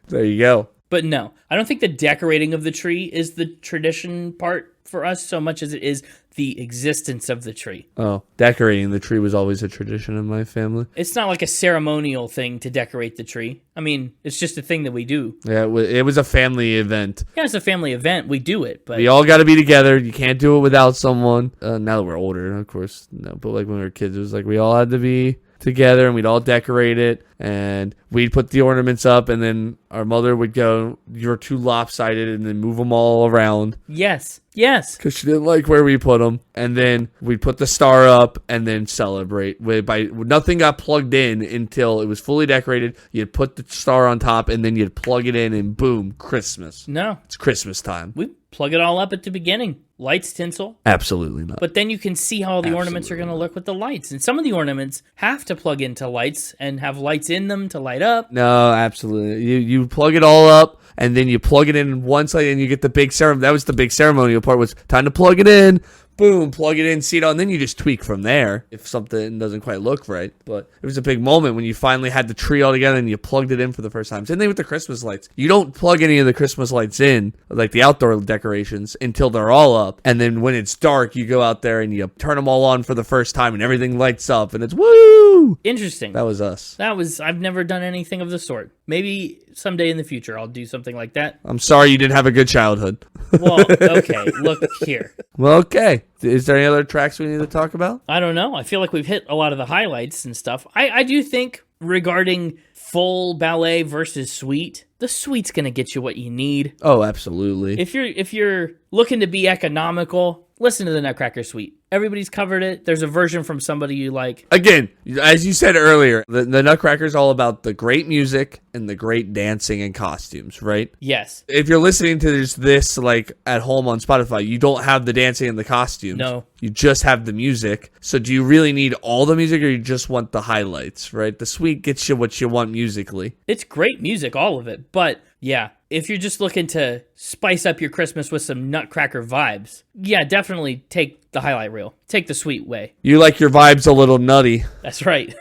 There you go. But no, I don't think the decorating of the tree is the tradition part for us so much as it is the existence of the tree. Oh, decorating the tree was always a tradition in my family. It's not like a ceremonial thing to decorate the tree. I mean, it's just a thing that we do. Yeah, it was a family event. Yeah, it's a family event. We do it, but We all got to be together. You can't do it without someone. Now that we're older, of course, no. But like when we were kids, it was like we all had to be together and we'd all decorate it and we'd put the ornaments up and then our mother would go, you're too lopsided, and then move them all around. Yes. Because she didn't like where we put them. And then we'd put the star up and then celebrate. Nothing got plugged in until it was fully decorated. You'd put the star on top and then you'd plug it in and boom, Christmas. No. It's Christmas time. We plug it all up at the beginning. Lights, tinsel. Absolutely not. But then you can see how the ornaments are going to look with the lights. And some of the ornaments have to plug into lights and have lights in them to light up. No, absolutely. You plug it all up, and then you plug it in one side, and you get the big ceremony. That was the big ceremonial part, was time to plug it in. Boom, plug it in, see it on, and then you just tweak from there if something doesn't quite look right. But it was a big moment when you finally had the tree all together and you plugged it in for the first time. Same thing with the Christmas lights. You don't plug any of the Christmas lights in, like the outdoor decorations, until they're all up. And then when it's dark, you go out there and you turn them all on for the first time and everything lights up and it's woo! Interesting. That was us. I've never done anything of the sort. Maybe someday in the future I'll do something like that. I'm sorry you didn't have a good childhood. Well, okay, look here. Well, okay. Is there any other tracks we need to talk about? I don't know. I feel like we've hit a lot of the highlights and stuff. I do think regarding full ballet versus suite, the suite's going to get you what you need. Oh, absolutely. If you're looking to be economical, listen to the Nutcracker suite. Everybody's covered it. There's a version from somebody you like. Again, as you said earlier, the Nutcracker is all about the great music and the great dancing and costumes, right? Yes. If you're listening to this like at home on Spotify, you don't have the dancing and the costumes. No. You just have the music. So do you really need all the music, or you just want the highlights, right? The suite gets you what you want musically. It's great music, all of it. But yeah, if you're just looking to spice up your Christmas with some Nutcracker vibes, yeah, definitely take the highlight reel. Take the sweet way. You like your vibes a little nutty. That's right.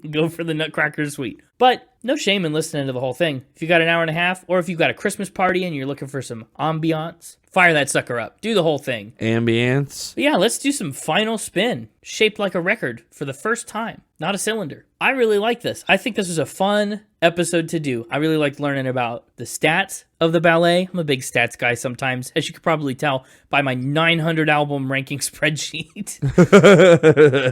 Go for the Nutcracker suite. But no shame in listening to the whole thing. If you got an hour and a half, or if you've got a Christmas party and you're looking for some ambiance, fire that sucker up. Do the whole thing. Ambience. But yeah, let's do some final spin. Shaped like a record for the first time, not a cylinder. I really like this. I think this is a fun episode to do. I really liked learning about the stats of the ballet. I'm a big stats guy sometimes, as you could probably tell by my 900 album ranking spreadsheet.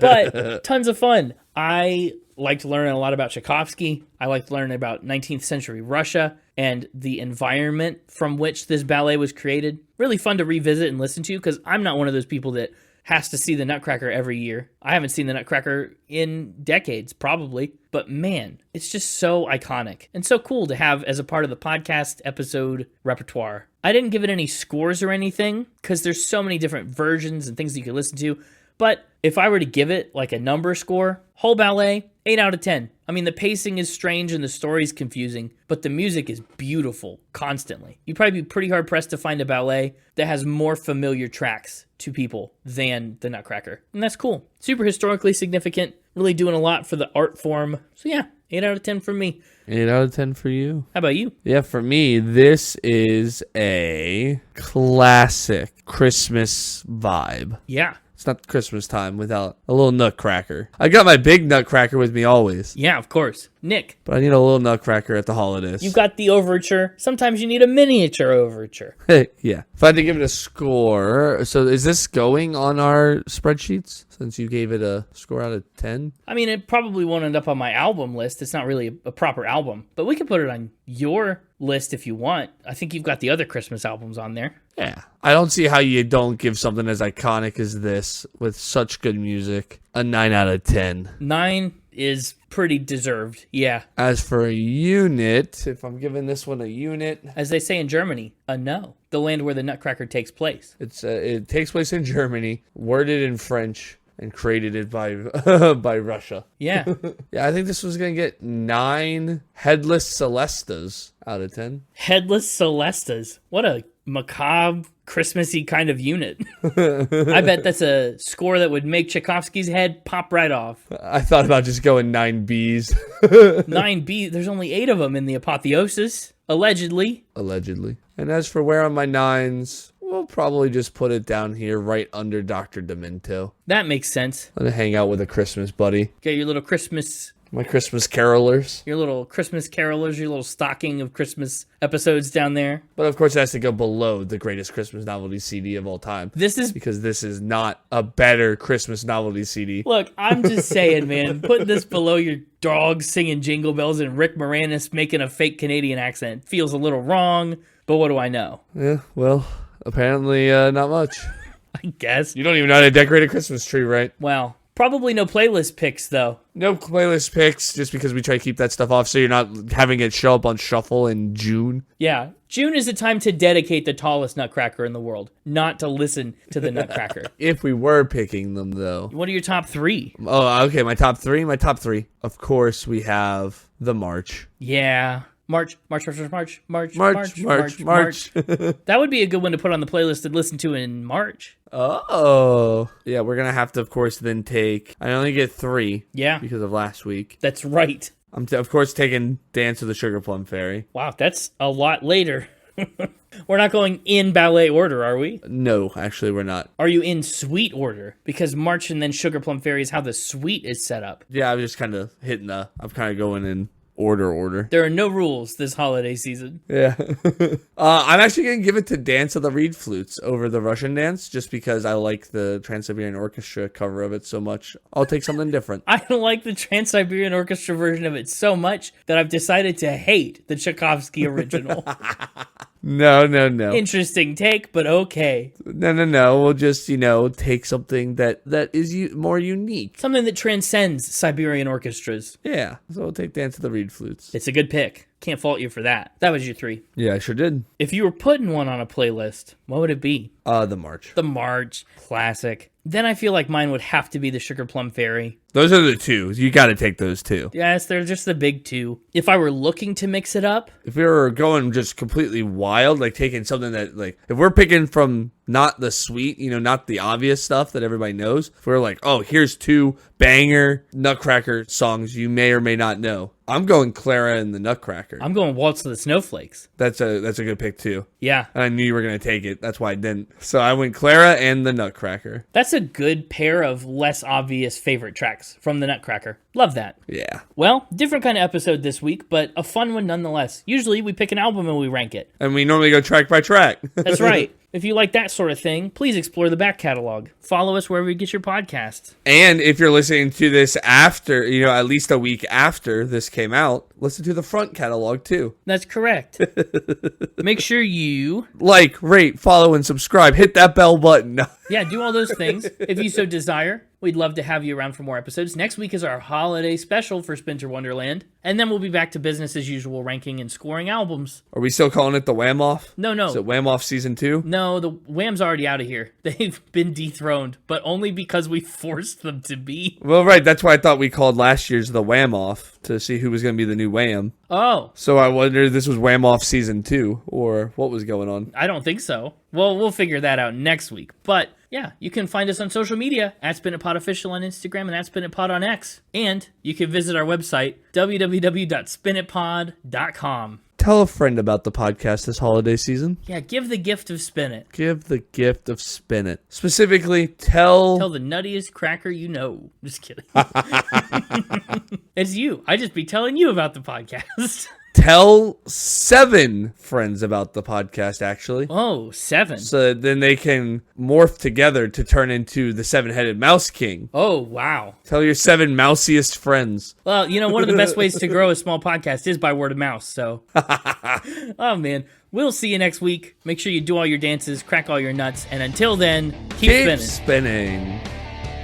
But tons of fun. I liked learning a lot about Tchaikovsky. I liked learning about 19th century Russia and the environment from which this ballet was created. Really fun to revisit and listen to, because I'm not one of those people that has to see the Nutcracker every year. I haven't seen the Nutcracker in decades, probably. But man, it's just so iconic and so cool to have as a part of the podcast episode repertoire. I didn't give it any scores or anything, because there's so many different versions and things that you can listen to. But if I were to give it like a number score, whole ballet, 8 out of 10. I mean, the pacing is strange and the story's confusing, but the music is beautiful constantly. You'd probably be pretty hard pressed to find a ballet that has more familiar tracks to people than the Nutcracker. And that's cool. Super historically significant, really doing a lot for the art form. So yeah, 8 out of 10 for me. 8 out of 10 for you. How about you? Yeah, for me, this is a classic Christmas vibe. Yeah. It's not Christmas time without a little Nutcracker. I got my big Nutcracker with me always. Yeah, of course. Nick. But I need a little Nutcracker at the holidays. You've got the Overture. Sometimes you need a miniature Overture. Yeah. If I had to give it a score, so is this going on our spreadsheets since you gave it a score out of 10? I mean, it probably won't end up on my album list. It's not really a proper album, but we can put it on your list if you want. I think you've got the other Christmas albums on there. Yeah. I don't see how you don't give something as iconic as this with such good music a 9 out of 10. 9 is pretty deserved, yeah. As for a unit, if I'm giving this one a unit, As they say in Germany, a no. The land where the Nutcracker takes place. it takes place in Germany, worded in French, and created it by by Russia. Yeah. Yeah, I think this was going to get 9 headless Celestas out of 10. Headless Celestas. What a macabre, Christmassy kind of unit. I bet that's a score that would make Tchaikovsky's head pop right off. I thought about just going 9 Bs. 9B, there's only 8 of them in the apotheosis, allegedly. Allegedly. And as for where on my 9s, we'll probably just put it down here right under Dr. Demento. That makes sense. Let me hang out with a Christmas buddy. Get your little Christmas... My Christmas carolers. Your little Christmas carolers, your little stocking of Christmas episodes down there. But of course it has to go below the greatest Christmas novelty CD of all time. This is... Because this is not a better Christmas novelty CD. Look, I'm just saying, man, putting this below your dog singing Jingle Bells and Rick Moranis making a fake Canadian accent feels a little wrong, but what do I know? Yeah, well, apparently not much. I guess. You don't even know how to decorate a Christmas tree, right? Well, probably no playlist picks, though. No playlist picks, just because we try to keep that stuff off so you're not having it show up on shuffle in June. Yeah, June is a time to dedicate the tallest Nutcracker in the world, not to listen to the Nutcracker. If we were picking them, though. What are your top 3? Oh, okay, my top 3. My top 3. Of course, we have the March. Yeah. March. March. That would be a good one to put on the playlist to listen to in March. Oh. Yeah, we're going to have to, of course, then take... I only get 3. Yeah. Because of last week. That's right. I'm, of course, taking Dance of the Sugarplum Fairy. Wow, that's a lot later. We're not going in ballet order, are we? No, actually, we're not. Are you in suite order? Because March and then Sugarplum Fairy is how the suite is set up. Yeah, I'm just kind of hitting I'm kind of going in order. There are no rules this holiday season. Yeah. I'm actually going to give it to Dance of the Reed Flutes over the Russian dance, just because I like the Trans-Siberian Orchestra cover of it so much. I'll take something different. I don't like the Trans-Siberian Orchestra version of it so much that I've decided to hate the Tchaikovsky original. No. Interesting take, but okay. No. We'll just, take something that is more unique. Something that transcends Siberian orchestras. Yeah, so we'll take Dance of the Reed Flutes. It's a good pick. Can't fault you for that. That was your 3. Yeah, I sure did. If you were putting one on a playlist, what would it be? The March. The March. Classic. Then I feel like mine would have to be the Sugarplum Fairy. Those are the 2. You got to take those 2. Yes, they're just the big 2. If I were looking to mix it up... If we were going just completely wild, like taking something that, like, if we're picking from not the sweet, not the obvious stuff that everybody knows, if we're like, oh, here's 2 banger Nutcracker songs you may or may not know. I'm going Clara and the Nutcracker. I'm going Waltz of the Snowflakes. That's a good pick, too. Yeah. I knew you were going to take it. That's why I didn't. So I went Clara and the Nutcracker. That's a good pair of less obvious favorite tracks from the Nutcracker. Love that. Yeah. Well, different kind of episode this week, but a fun one nonetheless. Usually we pick an album and we rank it. And we normally go track by track. That's right. If you like that sort of thing, please explore the back catalog. Follow us wherever you get your podcasts. And if you're listening to this after, at least a week after this came out, listen to the front catalog too. That's correct. Make sure you... like, rate, follow, and subscribe. Hit that bell button. Yeah, do all those things if you so desire. We'd love to have you around for more episodes. Next week is our holiday special for Spinter Wonderland. And then we'll be back to business as usual, ranking and scoring albums. Are we still calling it the Wham Off? No. Is it Wham Off Season 2? No, the Wham's already out of here. They've been dethroned, but only because we forced them to be. Well, right. That's why I thought we called last year's the Wham Off, to see who was going to be the new Wham. Oh. So I wonder if this was Wham Off Season 2, or what was going on. I don't think so. Well, we'll figure that out next week. But yeah, you can find us on social media at SpinItPodOfficial on Instagram and at SpinItPod on X. And you can visit our website, www.spinitpod.com. Tell a friend about the podcast this holiday season. Yeah, give the gift of spin it. Give the gift of spin it. Specifically, tell the nuttiest cracker you know. Just kidding. It's you. I just be telling you about the podcast. Tell 7 friends about the podcast, actually. Oh, 7. So then they can morph together to turn into the 7-headed Mouse King. Oh, wow. Tell your 7 mousiest friends. Well, one of the best ways to grow a small podcast is by word of mouth, so. Oh, man. We'll see you next week. Make sure you do all your dances, crack all your nuts, and until then, keep spinning.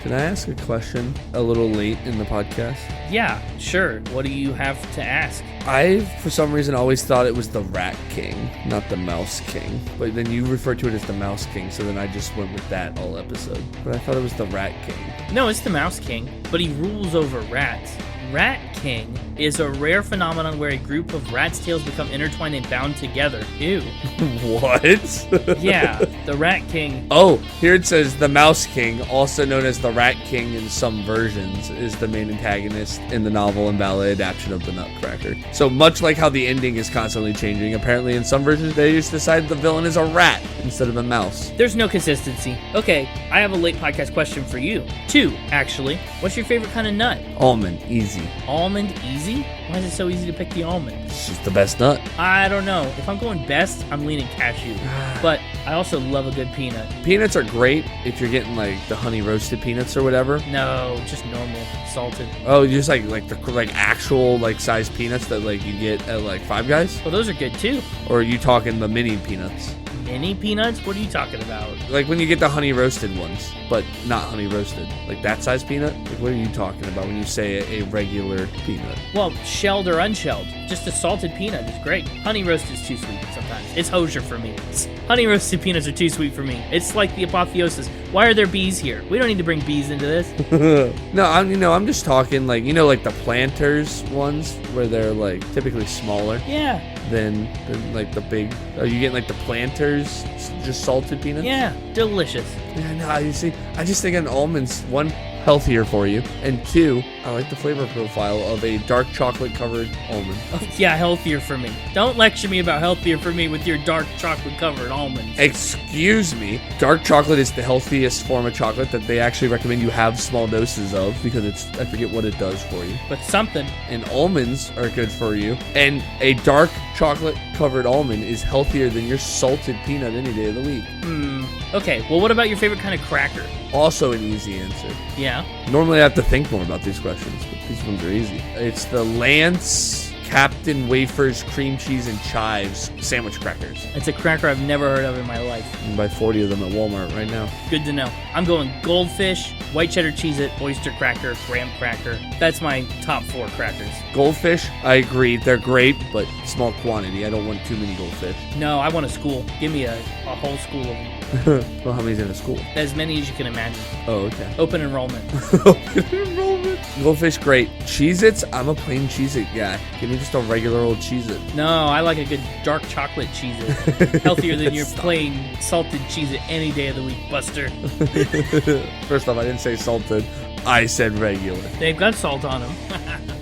Can I ask a question a little late in the podcast? Yeah, sure. What do you have to ask? I, for some reason, always thought it was the Rat King, not the Mouse King. But then you referred to it as the Mouse King, so then I just went with that all episode. But I thought it was the Rat King. No, it's the Mouse King, but he rules over rats. Rat King is a rare phenomenon where a group of rats' tails become intertwined and bound together. Ew. What? Yeah, the Rat King. Oh, here it says the Mouse King, also known as the Rat King in some versions, is the main antagonist in the novel and ballet adaptation of the Nutcracker. So much like how the ending is constantly changing, apparently in some versions they just decided the villain is a rat instead of a mouse. There's no consistency. Okay, I have a late podcast question for you. 2, actually. What's your favorite kind of nut? Almond, easy. Almond easy? Why is it so easy to pick the almond? It's just the best nut. I don't know. If I'm going best, I'm leaning cashew. But I also love a good peanut. Peanuts are great if you're getting like the honey roasted peanuts or whatever. No, just normal, salted. Oh, just like the actual like size peanuts that like you get at like Five Guys? Well, those are good too. Or are you talking the mini peanuts? Mini peanuts? What are you talking about? Like when you get the honey roasted ones, but not honey roasted. Like that size peanut? Like what are you talking about when you say a regular peanut? Well, shelled or unshelled. Just a salted peanut is great. Honey roasted is too sweet sometimes. It's hosier for me. Honey roasted peanuts are too sweet for me. It's like the apotheosis. Why are there bees here? We don't need to bring bees into this. No, I'm just talking like, like the Planters ones where they're like typically smaller. Yeah. Than like the big. Are you getting like the Planters just salted peanuts? Yeah, delicious. Yeah, no, you see, I just think an almond's 1, healthier for you, and 2, I like the flavor profile of a dark chocolate covered almond. Oh, yeah, healthier for me. Don't lecture me about healthier for me with your dark chocolate covered almonds. Excuse me. Dark chocolate is the healthiest form of chocolate that they actually recommend you have small doses of because I forget what it does for you. But something. And almonds are good for you. And a dark chocolate covered almond is healthier than your salted peanut any day of the week. Okay, well, what about your favorite kind of cracker? Also an easy answer. Yeah? Normally I have to think more about these questions, but these ones are easy. It's the Lance Captain Wafers, Cream Cheese, and Chives sandwich crackers. It's a cracker I've never heard of in my life. You can buy 40 of them at Walmart right now. Good to know. I'm going Goldfish, White Cheddar Cheez-It, Oyster Cracker, Graham Cracker. That's my top 4 crackers. Goldfish, I agree. They're great, but small quantity. I don't want too many goldfish. No, I want a school. Give me a whole school of them. Well, how many's in a school? As many as you can imagine. Oh, okay. Open enrollment. Open enrollment. Goldfish, great. Cheez-Its, I'm a plain Cheez-It guy. Give me just a regular old Cheez-It. No, I like a good dark chocolate Cheez-It. Healthier than your plain salted Cheez-It any day of the week, Buster. First off, I didn't say salted. I said regular. They've got salt on them.